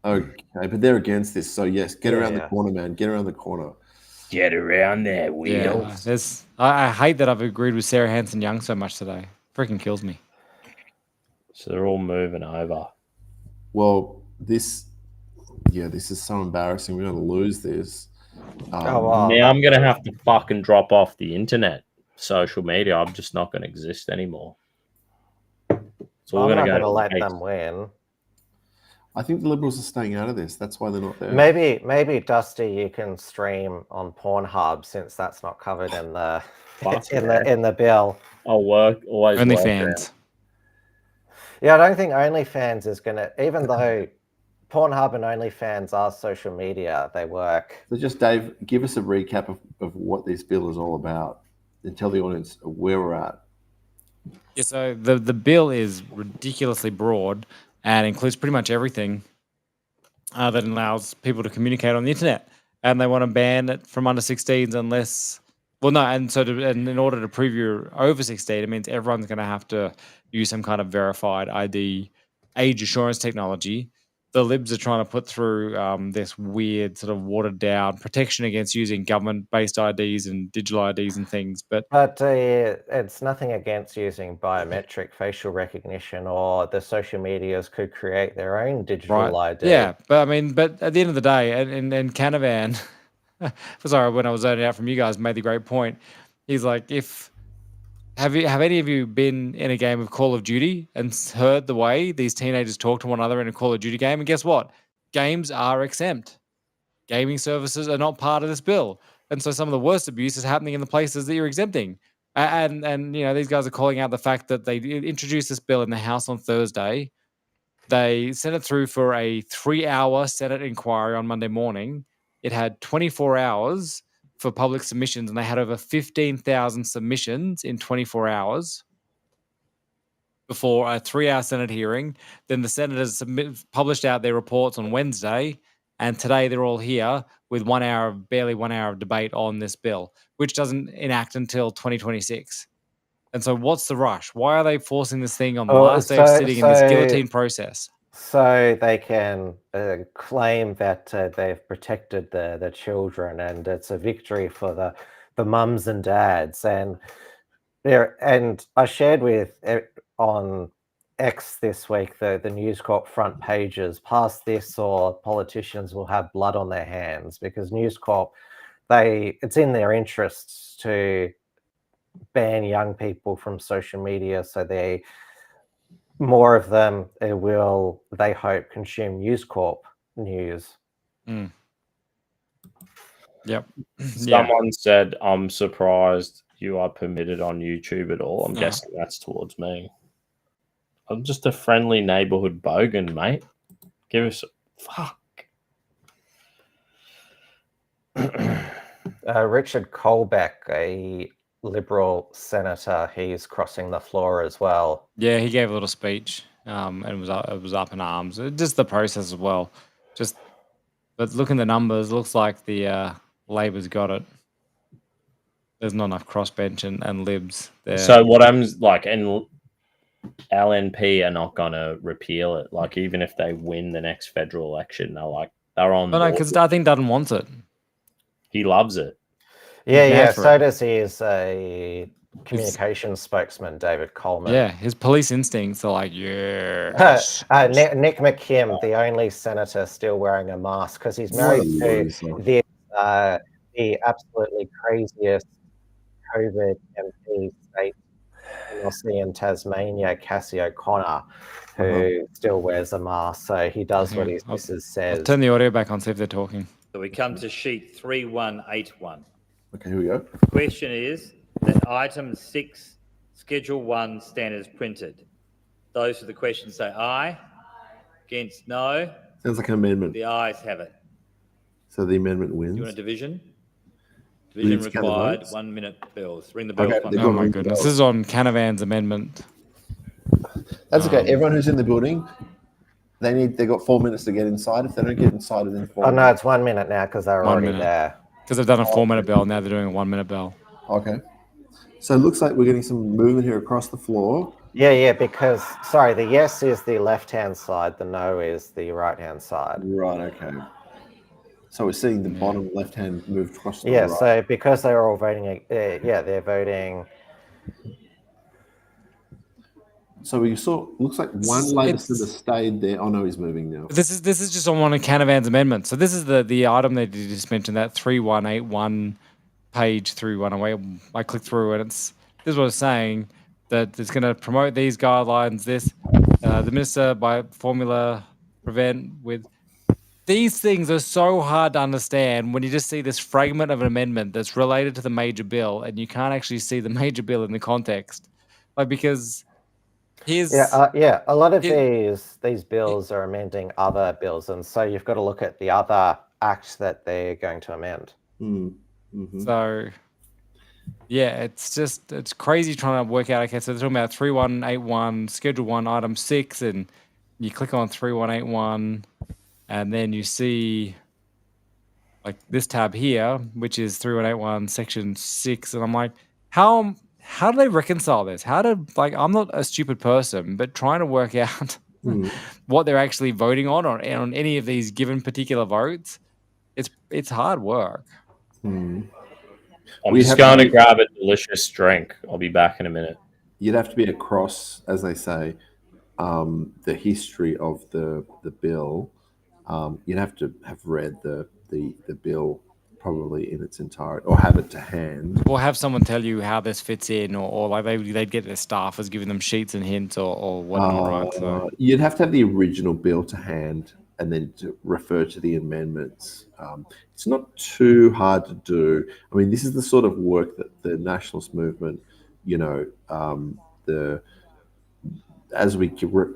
Okay, but they're against this. So yes, get around the Yeah. corner, man. Get around the corner. Get around there, yeah, wheels. I hate that I've agreed with Sarah Hanson Young so much today. Freaking kills me. So they're all moving over. Well, this is so embarrassing. We're going to lose this. wow. Now I'm going to have to fucking drop off the internet, social media. I'm just not going to exist anymore. So I'm we're not going going to let to them win. I think the Liberals are staying out of this. That's why they're not there. Maybe Dusty, you can stream on Pornhub since that's not covered in the Fuck in the bill. I'll work always. Only work fans. Yeah, I don't think OnlyFans is gonna, even though Pornhub and OnlyFans are social media, they work. So just Dave, give us a recap of what this bill is all about, and tell the audience where we're at. Yeah, so the bill is ridiculously broad and includes pretty much everything that allows people to communicate on the internet. And they want to ban it from under 16s unless, well, no, and so and in order to prove you're over 16, it means everyone's going to have to use some kind of verified ID age assurance technology. The libs are trying to put through this weird sort of watered down protection against using government-based IDs and digital IDs and things. But it's nothing against using biometric facial recognition, or the social medias could create their own digital ID. Yeah, but I mean, but at the end of the day, and Canavan, sorry, when I was zoning out from you guys, made the great point. He's like, have any of you been in a game of Call of Duty and heard the way these teenagers talk to one another in a Call of Duty game? And guess what? Games are exempt. Gaming services are not part of this bill. And so some of the worst abuse is happening in the places that you're exempting. And you know, these guys are calling out the fact that they introduced this bill in the House on Thursday. They sent it through for a 3-hour Senate inquiry on Monday morning. It had 24 hours for public submissions, and they had over 15,000 submissions in 24 hours before a 3-hour Senate hearing. Then the senators published out their reports on Wednesday, and today they're all here with barely 1 hour of debate on this bill, which doesn't enact until 2026. And so what's the rush? Why are they forcing this thing on the last day of sitting in this guillotine process? So they can claim that they've protected the children, and it's a victory for the mums and dads. And I shared with on X this week the News Corp front pages. Past this, or politicians will have blood on their hands, because News Corp, it's in their interests to ban young people from social media, so more of them will, they hope, consume News Corp news. Mm. Yep. Someone said, I'm surprised you are permitted on YouTube at all. I'm guessing that's towards me. I'm just a friendly neighborhood bogan, mate. Give us fuck. Richard Colbeck, a Liberal senator, he's crossing the floor as well. Yeah, he gave a little speech, and it was up in arms. Just the process as well. But looking at the numbers, looks like the Labor's got it. There's not enough crossbench and libs there. So what I'm like, and LNP are not going to repeal it. Like, even if they win the next federal election, they're on. No, because I think Dutton wants it. He loves it. Yeah. So does his communications spokesman, David Coleman. Yeah, his police instincts are like, yeah. Nick McKim, the only senator still wearing a mask, because he's married to the absolutely craziest COVID MP state in Tasmania, Cassie O'Connor, who still wears a mask. So he does what his missus says. I'll turn the audio back on, see if they're talking. So we come to sheet 3181. Okay, here we go. Question is that item 6, schedule 1, standards printed. Those for the question say aye. Against no. Sounds like an amendment. The ayes have it. So the amendment wins. Do you want a division? Division required. 1 minute bells. Ring the bells. Okay, Oh my goodness. This is on Canavan's amendment. That's okay. Everyone who's in the building, they got 4 minutes to get inside. If they don't get inside within 4 minutes. Oh no, it's 1 minute now because they're already there. Because they've done a 4-minute bell, now they're doing a 1 minute bell. Okay. So it looks like we're getting some movement here across the floor. Yeah, because, sorry, the yes is the left-hand side, the no is the right-hand side. Right, okay. So we're seeing the bottom left-hand move across the right. So because they're all voting, they're voting. So we saw, looks like one Labor senator stayed there. Oh no, he's moving now. This is just on one of Canavan's amendments. So this is the item that you just mentioned, that 3181 page through 108. I clicked through and this is what it's saying, that it's going to promote these guidelines. The minister by formula prevent with. These things are so hard to understand when you just see this fragment of an amendment that's related to the major bill, and you can't actually see the major bill in the context, like because here's a lot of here- these bills are amending other bills, and so you've got to look at the other act that they're going to amend. So, yeah, it's crazy trying to work out. Okay, so they're talking about 3181, Schedule 1, Item 6, and you click on 3181, and then you see like this tab here, which is 3181, Section 6, and I'm like, how do they reconcile this? I'm not a stupid person, but trying to work out what they're actually voting on any of these given particular votes, it's hard work. I'm just going to grab a delicious drink. I'll be back in a minute. You'd have to be across, as they say, the history of the bill. You'd have to have read the bill probably in its entirety, or have it to hand, or have someone tell you how this fits in, or like they'd get their staffers giving them sheets and hints or whatnot. Right? So you'd have to have the original bill to hand and then to refer to the amendments. It's not too hard to do. I mean, this is the sort of work that the nationalist movement, as we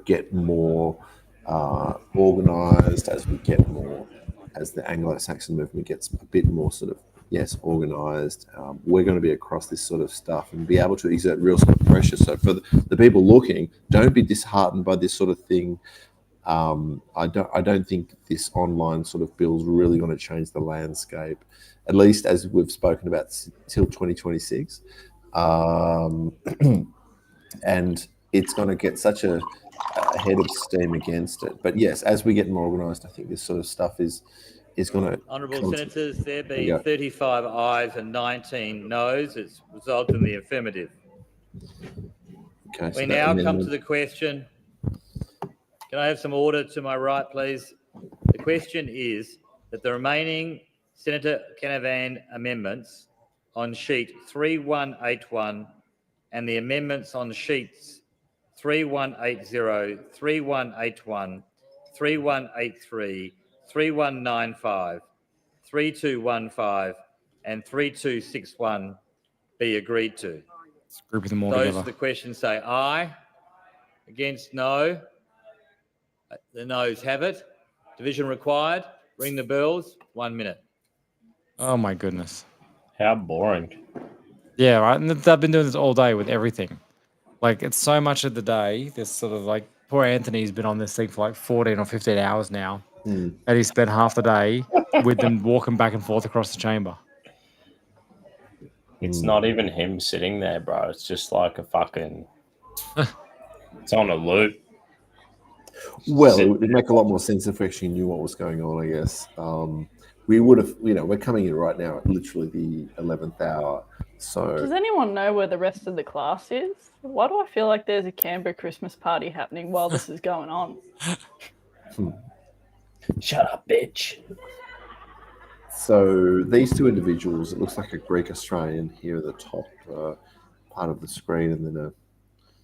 get more organized, as the Anglo-Saxon movement gets a bit more sort of, organized, we're going to be across this sort of stuff and be able to exert real sort of pressure. So for the people looking, don't be disheartened by this sort of thing. I don't think this online sort of bill is really going to change the landscape, at least as we've spoken about, till 2026. And it's going to get such a head of steam against it. But yes, as we get more organised, I think this sort of stuff is going to... Honourable Senators, there be 35 ayes and 19 noes. It's resulted in the affirmative. Okay, we now come to the question. Can I have some order to my right, please? The question is that the remaining Senator Canavan amendments on sheet 3181 and the amendments on sheets 3180, 3181, 3183, 3195, 3215 and 3261 be agreed to. Let's group them all Those together. of the question say aye. Against, no. The noes have it. Division required. Ring the bells. 1 minute. Oh my goodness. How boring. Yeah, right. And they've been doing this all day with everything. Like, it's so much of the day. This sort of like, poor Anthony's been on this thing for like 14 or 15 hours now. And he spent half the day with them walking back and forth across the chamber. It's not even him sitting there, bro. It's just like a fucking... it's on a loop. Well, it would make a lot more sense if we actually knew what was going on, I guess. We would have, we're coming in right now at literally the 11th hour. So, does anyone know where the rest of the class is? Why do I feel like there's a Canberra Christmas party happening while this is going on? Shut up, bitch. So these two individuals, it looks like a Greek Australian here at the top part of the screen, and then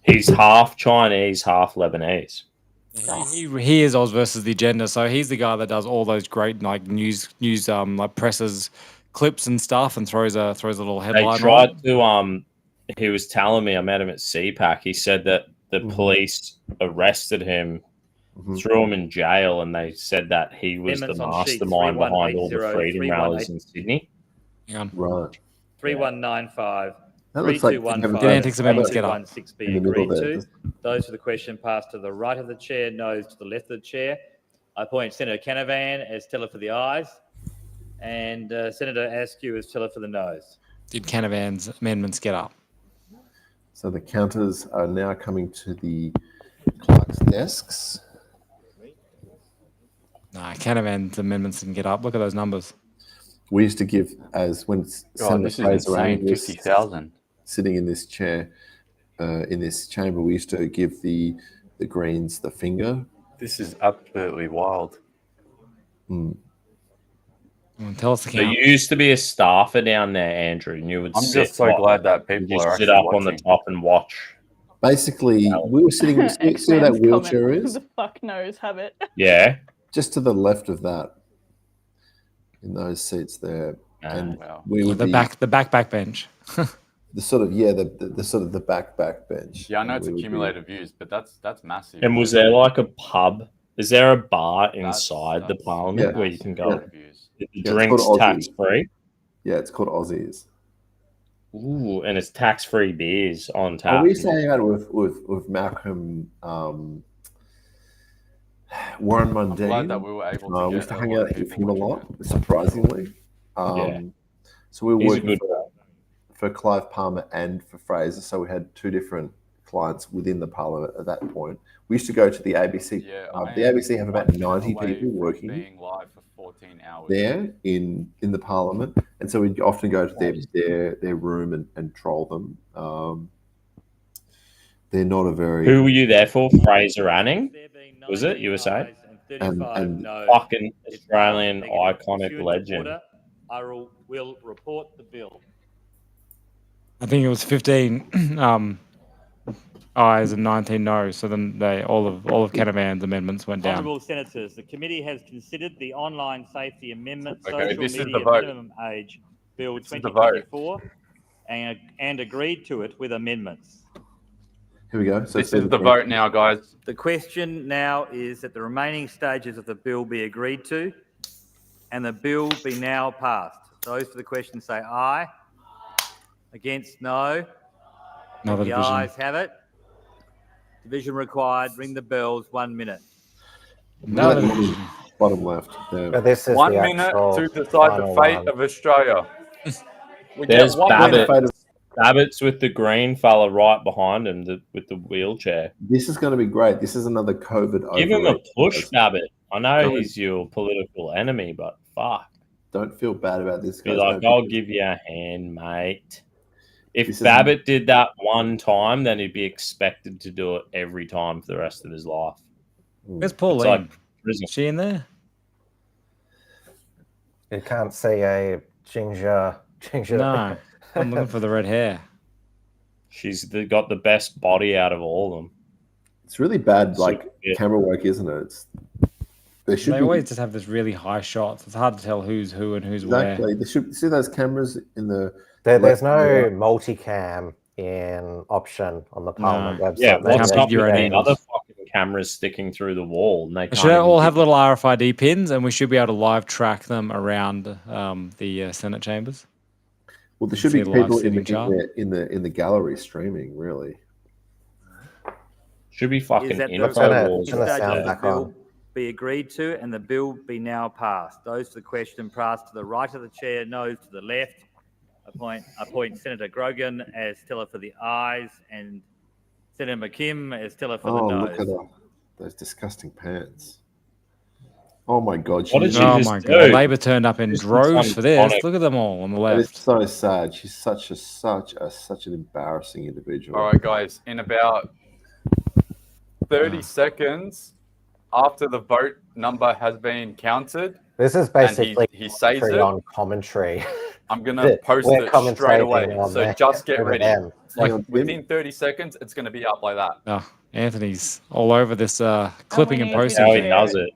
he's half Chinese, half Lebanese. He is Oz versus the agenda, so he's the guy that does all those great like news like presses clips and stuff, and throws a little headline. They tried to he was telling me, I met him at CPAC. He said that the police arrested him, threw him in jail, and they said that he was the mastermind behind all the freedom rallies in Sydney. Right. 3195. That looks like 3215 be agreed to. Those for the question pass to the right of the chair, noes to the left of the chair. I appoint Senator Canavan as teller for the ayes and Senator Askew as teller for the noes. Did Canavan's amendments get up? So the counters are now coming to the clerk's desks. Nah, Canavan's amendments didn't get up. Look at those numbers. We used to give, as when Senator Fraser Angus 50,000 sitting in this chair, in this chamber, we used to give the Greens the finger. This is absolutely wild. Tell us the count. There used to be a staffer down there, Andrew, and you would I'm just so glad that people are sit up on the top and watch. Basically, we were sitting. See where that X-Man's wheelchair comment, is? the fuck knows have it. Yeah. Just to the left of that, in those seats there, and Wow. we would The be back bench. the sort of the sort of the back bench. Yeah, I know and it's we would be- accumulated views, but that's massive. And was there like a pub? Is there a bar inside the That's Parliament Yeah. where you can go? massive views. The it's drinks called Aussie. tax free. Yeah, it's called Aussies. Ooh, and it's tax free beers on Oh, tap. we used to hang out with Malcolm, Warren I'm glad Mundine. that we were able to We get used to a hang lot out of with people him a watching lot, surprisingly. Yeah. So we were He's a working good for Clive Palmer and for Fraser. So we had two different clients within the Parliament at that point. We used to go to the ABC. Yeah, The ABC have about 90 people working being live for 14 hours. there in the Parliament, and so we'd often go to their room and troll them. They're not a very Who were you there for? Fraser Anning? Was it? You were saying? and Fucking Australian iconic legend. I will report the bill. I think it was 15 ayes and 19 noes. So then all of Canavan's amendments went down. Honourable Senators, the committee has considered the Online Safety Amendment Okay, Social this is the Media vote. Minimum Age Bill This is the vote. 2024 and agreed to it with amendments. Here we go. So This is the vote now, guys. The question now is that the remaining stages of the bill be agreed to and the bill be now passed. Those for the question say aye. Against, no. Another The division. ayes have it. Division required. Ring the bells. 1 minute. Another division. Bottom left. There. But this is 1 the minute actual to decide the final fate one. of Australia. We There's get 1 Babbitt. minute. Babbitt's with the green fella right behind him with the wheelchair. This is going to be great. This is another COVID. Give him a overreach. push, Babbitt. I know Don't- he's your political enemy, but fuck. Don't feel bad about this, Be guys. like, No, I'll because give you a hand, mate. If This is- Babbitt did that one time, then he'd be expected to do it every time for the rest of his life. Where's It's Pauline? like prison. Is she in there? You can't see a ginger. No. I'm looking for the red hair. She's got the best body out of all of them. It's really bad, like Yeah. camera work, isn't it? There should They be always just have this really high shots. It's hard to tell who's who and who's exactly. There should see those cameras in the. There's left no and right. multicam in option on the Parliament website. Yeah, They what's just up your with angles. the other fucking cameras sticking through the wall? And they They can't should all even have keep- little RFID pins, and we should be able to live track them around the Senate chambers. Well, there should see be the live people sitting chart. in the gallery streaming. Really, Should be fucking Is that info Turn walls. the Stages sound of the back bill on. be agreed to and the bill be now passed. Those for the question passed to the right of the chair, noes to the left. Appoint Senator Grogan as teller for the ayes and Senator McKim as teller for the look noes. at those disgusting pants. Oh my god! What did she Oh just my do? god! Labor turned up in This is droves for this. iconic. Look at them all on the That is left. so sad. She's such an embarrassing individual. All right, guys. In about 30 seconds after the vote number has been counted, This is and basically he says commentary it, on commentary. I'm going to post We're it straight away. commentating on So that just get over ready. them. Like Hang on, Tim. within 30 seconds, it's going to be up like that. Oh, Anthony's all over this clipping and need you posting. How to he thing. does it.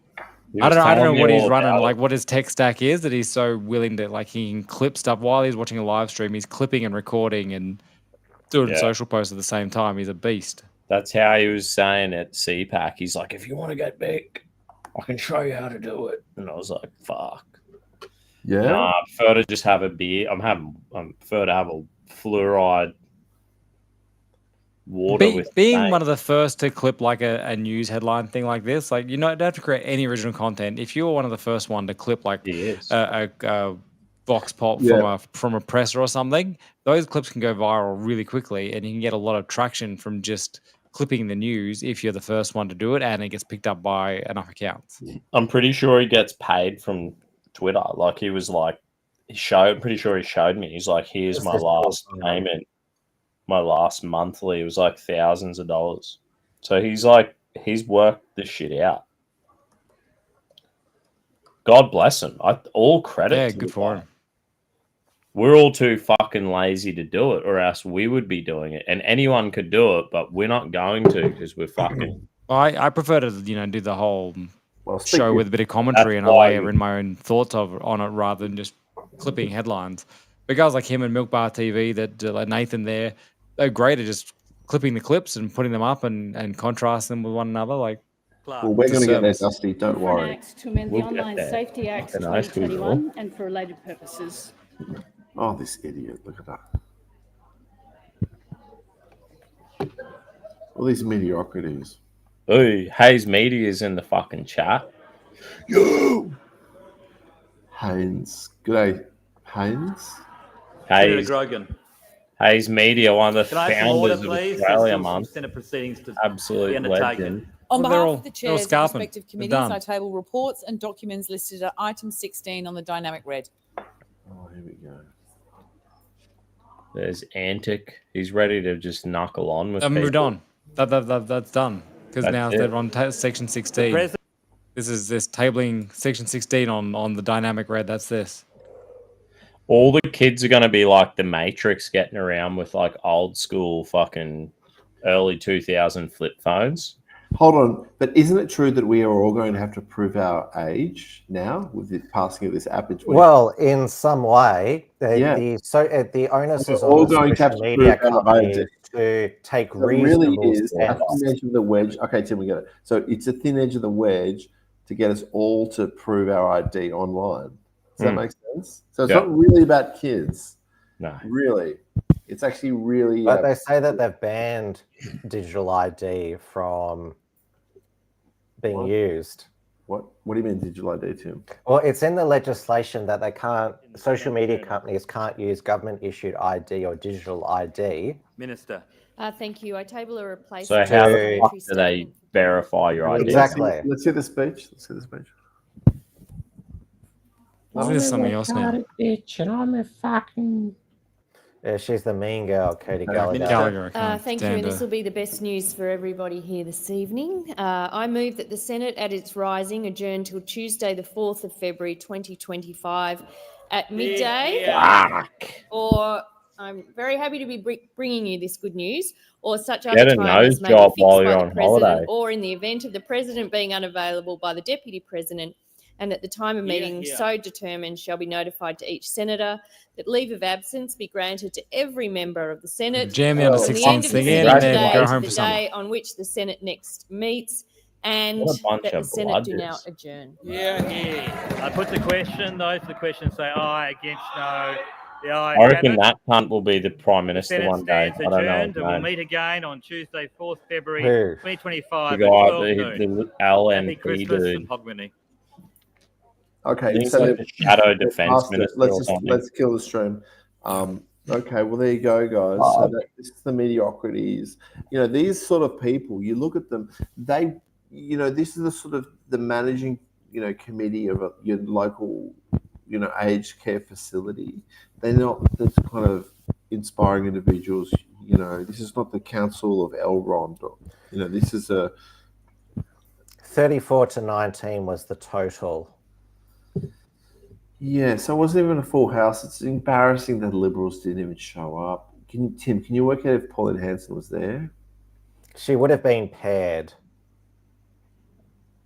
He I was don't telling know me what all he's running, about like it. what his tech stack is that he's so willing to like he can clip stuff while he's watching a live stream. He's clipping and recording and doing Yeah. social posts at the same time. He's a beast. That's how he was saying at CPAC. He's like, if you want to get big, I can show you how to do it. And I was like, fuck. Yeah. Nah, I prefer to just have a beer. I prefer to have a fluoride water with Being steak. one of the first to clip like a news headline thing like this, like you don't have to create any original content. If you were one of the first one to clip like He is. a vox pop Yeah. from a presser or something, those clips can go viral really quickly, and you can get a lot of traction from just clipping the news if you're the first one to do it, and it gets picked up by enough accounts. I'm pretty sure he gets paid from Twitter. Like he was like, pretty sure he showed me. He's like, here's This my is last awesome. payment. My last monthly, it was like thousands of dollars. So he's like, he's worked this shit out. God bless him. All credit. Yeah, to good the for guy. him. We're all too fucking lazy to do it, or else we would be doing it. And anyone could do it, but we're not going to because we're fucking. I prefer to do the whole Well, show with a bit of commentary and I why layer in my own thoughts on it rather than just clipping headlines. But guys like him and Milk Bar TV, that like Nathan there, they're great at just clipping the clips and putting them up and contrasting them with one another. Like, Well, we're it's a going to get there, service. Dusty. Don't worry. To amend the We'll get Online there. Safety Act Fucking oath we will. 2021 and for related purposes. Oh, this idiot. Look at that. All these mediocrities. Ooh, Hayes Media's in the fucking chat. Yo! Haynes. G'day, Haynes. Senator Hayes, Grogan. Hayes Media, one of the Can I have some order, founders of please? Australia There's some Month. Senate proceedings to be Absolute undertaken. legend. On Well, behalf they're all- of the they're all chairs of scalping. respective They're committees, done. I table reports and documents listed at item 16 on the dynamic red. Oh, here we go. There's Antic. He's ready to just knuckle on with I've moved people. on. That's done because That's now it. they're on section 16. President- This is this tabling section 16 on the dynamic red. That's this. All the kids are going to be like the Matrix, getting around with like old school fucking early 2000 flip phones. Hold on, but isn't it true that we are all going to have to prove our age now with the passing of this app in 20? Well, in some way, Yeah. the onus We're is all on the going to have social to media prove our companies age. to take So it really reasonable is a steps. thin edge of the wedge. Okay, Tim, we get it. So it's a thin edge of the wedge to get us all to prove our ID online. Does that make sense? So it's Yeah. not really about kids. No. Really. It's actually really. But they say that they've banned digital ID from being What? used. What do you mean digital ID, Tim? Well, it's in the legislation that social media companies can't use government issued ID or digital ID. Minister. Thank you. I table a So replacement. how the Very fuck do they verify your ID? Exactly. Let's hear the speech. Let's hear the speech. Isn't this something else now? Bitch, and I'm a fucking. Yeah, she's the mean girl, Katie Gallagher. Gallagher. I can't Thank you, stand and her. this will be the best news for everybody here this evening. I move that the Senate, at its rising, adjourn till Tuesday, the 4th of February, 2025, at midday. Or I'm very happy to be bringing you this good news, or such Get other a time nose as may be job fixed while by you're the on president, holiday. or in the event of the president being unavailable by the deputy president, and at the time of meeting so determined shall be notified to each senator that leave of absence be granted to every member of the Senate Jam the under from the end 16s of the thing in Senate and then day go to home the for summer. day on which the Senate next meets, and What a bunch that the of Senate do now bludgers. adjourn. I put the question. Those for the question say aye, against no. The ayes I have reckon it. that cunt will be the Prime The Minister Senate one day. stands I don't know adjourned, his and we'll name. meet again on Tuesday, 4th February, Who? 2025 The at guy, 12 noon. the LNP Happy Christmas dude. and Hogmanay. I Okay, think so it's like the shadow let's defense pass it. minister Let's or just something. let's kill the stream. Okay, well there you go, guys. So this is the mediocrities. You know, these sort of people. You look at them. They, you know, this is the sort of the managing, you know, committee of your local, you know, aged care facility. They're not this kind of inspiring individuals. You know, this is not the Council of Elrond. Or, you know, this is a 34-19 was the total. yeah. So it wasn't even a full house. It's embarrassing that the Liberals didn't even show up. Tim, can you work out if Pauline Hanson was there? She would have been paired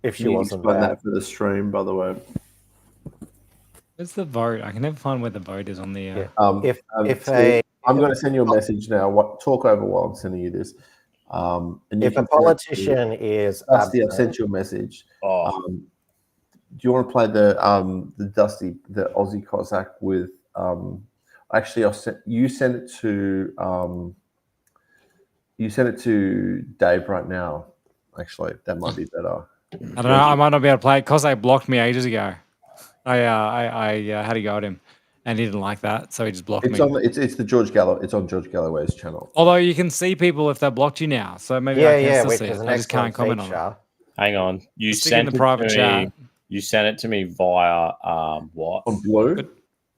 if she Can you wasn't explain there. that for the stream, by the way? Where's the vote? I can never find where the vote is on the. If Steve, I'm going to send you a message now. Talk over while I'm sending you this. And you If a can send it to- politician is Dusty, I've absent- sent you a message. Oh, Do you want to play the Dusty, the Aussie Cossack with? Actually, you send it to Dave right now. Actually, that might be better. I don't know. I might not be able to play it because they blocked me ages ago. I had to go at him, and he didn't like that, so he just blocked It's me. on. It's the George Gallo. It's on George Galloway's channel. Although you can see people if they blocked you now, so maybe I can still see it. I just can't comment on it. hang on. You Stick it in sent the it private to chat. me. You sent it to me via what? On Blue.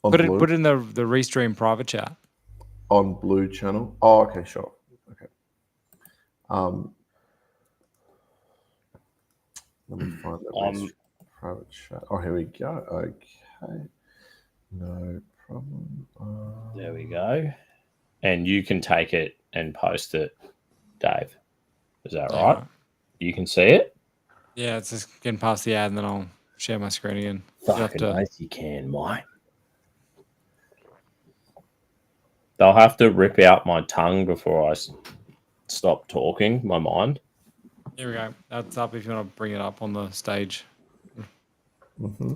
On Put it Blue. put it in the restream private chat. On Blue channel. Oh, okay, sure. Okay. Let me find the private chat. Oh, here we go. Okay. No problem. There we go. And you can take it and post it, Dave. Is that Yeah. right? You can see it? Yeah, it's just getting past the ad, and then I'll share my screen again. You have Fucking to- oath you can, mate. They'll have to rip out my tongue before I stop talking, my mind. Here we go. That's up if you want to bring it up on the stage. Mm-hmm.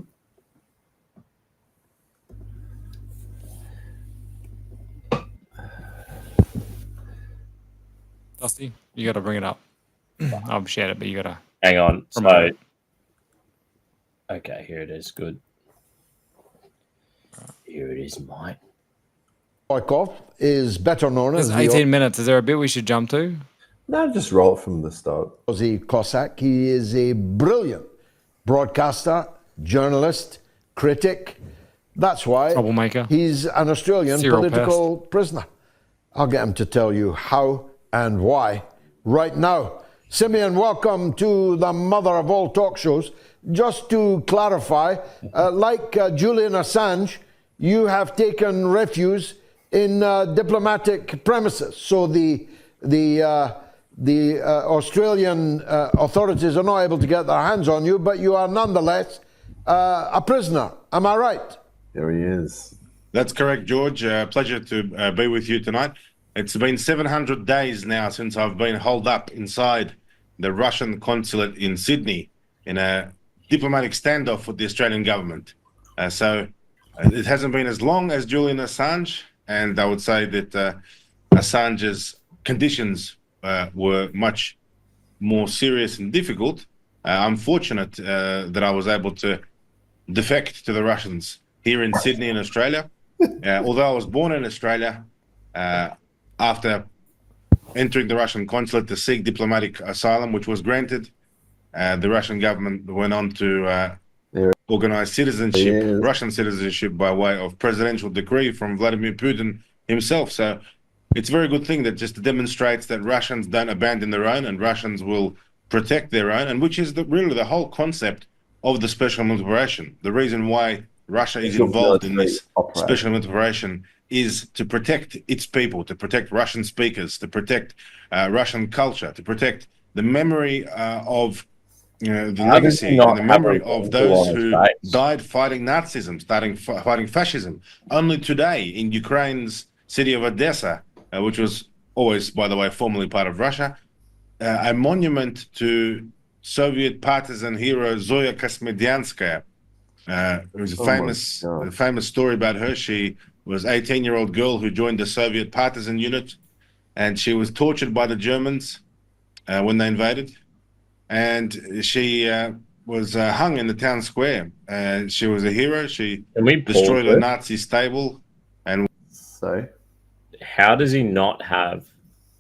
Dusty, you got to bring it up. I've shared it, but you got to. Hang on. So, Promote it. okay, here it is. Good. Here it is, mate. Boykov is better known There's as 18 minutes. Is there a bit we should jump to? No, just roll it from the start. Ozzy Cossack. He is a brilliant broadcaster, journalist, critic. That's why Troublemaker. he's an Australian Serial political prisoner. I'll get him to tell you how and why right now. Simeon, welcome to the mother of all talk shows. Just to clarify, like Julian Assange, you have taken refuge in diplomatic premises. So the Australian authorities are not able to get their hands on you, but you are nonetheless a prisoner. Am I right? There he is. That's correct, George. Pleasure to be with you tonight. It's been 700 days now since I've been holed up inside the Russian consulate in Sydney in a diplomatic standoff with the Australian government. So it hasn't been as long as Julian Assange, and I would say that Assange's conditions were much more serious and difficult. I'm fortunate that I was able to defect to the Russians here in Sydney in Australia. Although I was born in Australia, after entering the Russian consulate to seek diplomatic asylum, which was granted, the Russian government went on to organize citizenship, Russian citizenship, by way of presidential decree from Vladimir Putin himself. So it's a very good thing that just demonstrates that Russians don't abandon their own, and Russians will protect their own, and which is really the whole concept of the special military operation. The reason why Russia is involved in this special military operation is to protect its people, to protect Russian speakers, to protect Russian culture, to protect the memory of the legacy and the memory of those who died fighting Nazism, fighting fascism. Only today in Ukraine's city of Odessa, which was always, by the way, formerly part of Russia, a monument to Soviet partisan hero Zoya Kosmedyanskaya. It was a famous story about her. She was an 18-year-old girl who joined the Soviet partisan unit, and she was tortured by the Germans when they invaded. And she was hung in the town square. She was a hero. She destroyed a Nazi stable. And so, how does he not have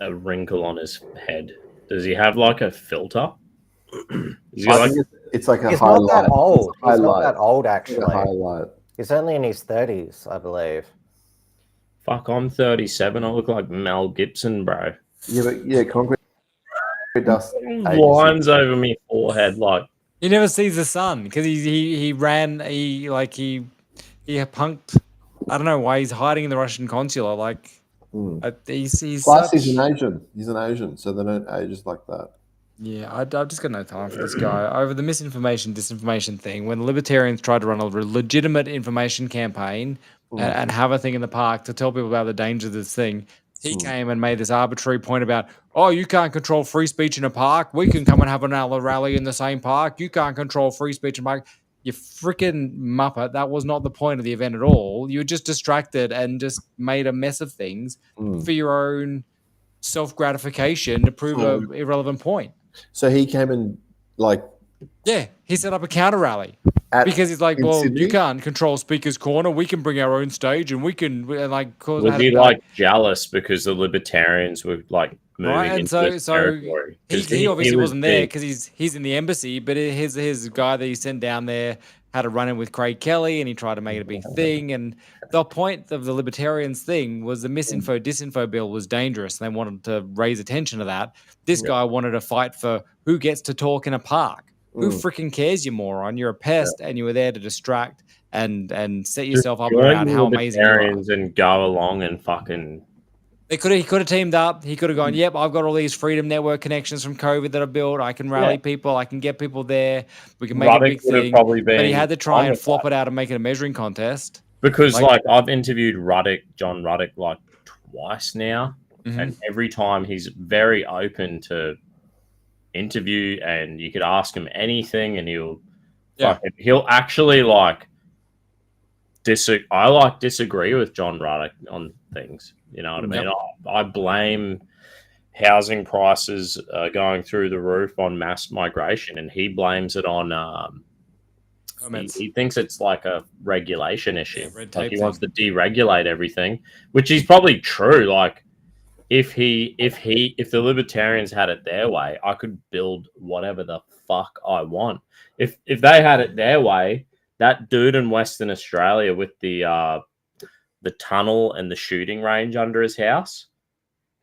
a wrinkle on his head? Does he have like a filter? It's like a He's highlight. not that old. It's a He's not highlight. that old, It's a actually. highlight. He's only in his 30s, I believe. Fuck, I'm 37. I look like Mel Gibson, bro. Yeah, concrete dust. Lines over my forehead, like. He never sees the sun because he ran. He punked. I don't know why he's hiding in the Russian consulate. Like he's Plus, such... he's an Asian. He's an Asian, so they don't age us like that. Yeah, I've just got no time for this guy. Over the misinformation, disinformation thing, when the libertarians tried to run a legitimate information campaign and have a thing in the park to tell people about the dangers of this thing, he came and made this arbitrary point about, oh, you can't control free speech in a park. We can come and have another rally in the same park. You can't control free speech in a park. You freaking muppet. That was not the point of the event at all. You were just distracted and just made a mess of things for your own self-gratification to prove an irrelevant point. So he came and Yeah, he set up a counter rally because he's like, in well, Sydney? you can't control Speaker's Corner. We can bring our own stage and we can cause. Was he like jealous because the libertarians were like moving Right, and into so this territory? 'Cause he obviously was wasn't there big. because he's in the embassy, but his guy that he sent down there had a run-in with Craig Kelly, and he tried to make it a big thing. And the point of the libertarians thing was the disinfo bill was dangerous, and they wanted to raise attention to that. This guy wanted to fight for who gets to talk in a park. Who freaking cares, you moron? You're a pest, and you were there to distract and set Just yourself up join around the how amazing you are. libertarians and go along and fucking. He could have teamed up. He could have gone, yep, I've got all these Freedom Network connections from COVID that I built. I can rally people. I can get people there. We can make a big Ruddock would have thing. probably But he been had to try fine and with flop that. it out and make it a measuring contest. Because like I've interviewed John Ruddock, like twice now, and every time he's very open to interview, and you could ask him anything, and he'll actually like disagree with John Ruddock on things. You know what I mean? I blame housing prices going through the roof on mass migration, and he blames it on. He thinks it's like a regulation issue. red Like tape he wants to deregulate everything, which is probably true. Like if the libertarians had it their way, I could build whatever the fuck I want. If they had it their way, that dude in Western Australia with the tunnel and the shooting range under his house,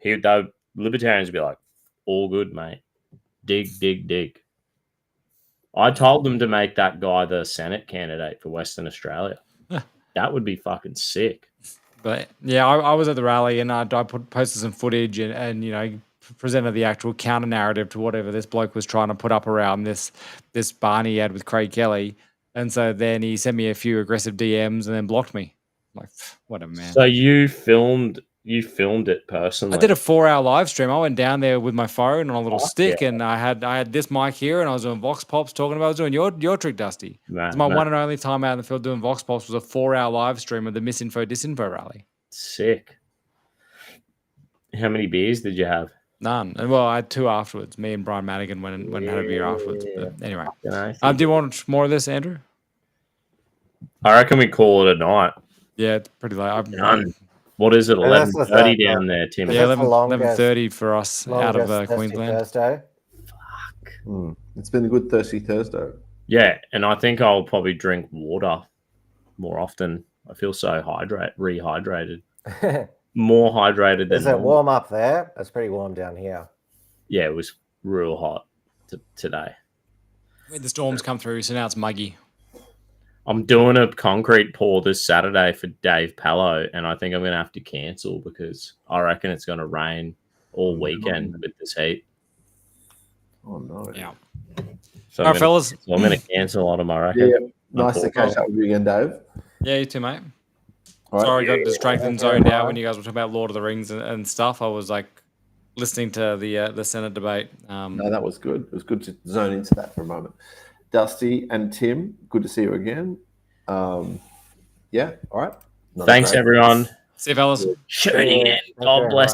the libertarians would be like, all good, mate. Dig. I told them to make that guy the Senate candidate for Western Australia. That would be fucking sick. But yeah, I was at the rally and I posted some footage and you know, presented the actual counter narrative to whatever this bloke was trying to put up around this Barney ad with Craig Kelly. And so then he sent me a few aggressive DMs and then blocked me. I'm like, whatever, man. So you filmed it personally? I did a 4-hour live stream. I went down there with my phone on a little stick, and I had this mic here, and I was doing Vox Pops talking about. I was doing your trick, Dusty. It's my one and only time out in the field doing Vox Pops was a 4-hour live stream of the Misinfo Disinfo rally. Sick. How many beers did you have? None. And well, I had 2 afterwards. Me and Brian Madigan went and had a beer afterwards. But anyway, do you want more of this, Andrew? I reckon we call it a night. Yeah, it's pretty late. I'm done. What is it? 11:30 down there, Tim. Yeah, 11:30 for us out of Queensland. Thursday. It's been a good thirsty Thursday. Yeah, and I think I'll probably drink water more often. I feel so rehydrated. More hydrated than Is it warm up there? It's pretty warm down here. Yeah, it was real hot today. We had the storms come through, so now it's muggy. I'm doing a concrete pour this Saturday for Dave Pallo, and I think I'm going to have to cancel because I reckon it's going to rain all weekend with this heat. Oh, no. Yeah. So All right, fellas. So I'm going to cancel on them, I reckon. Yeah, nice to catch up with you again, Dave. Yeah, you too, mate. All right. Sorry, I got distracted and zoned out when you guys were talking about Lord of the Rings and stuff. I was like listening to the Senate debate. No, that was good. It was good to zone into that for a moment. Dusty and Tim, good to see you again. Yeah, all right. Thanks, everyone. See you, fellas. Tuning in. God bless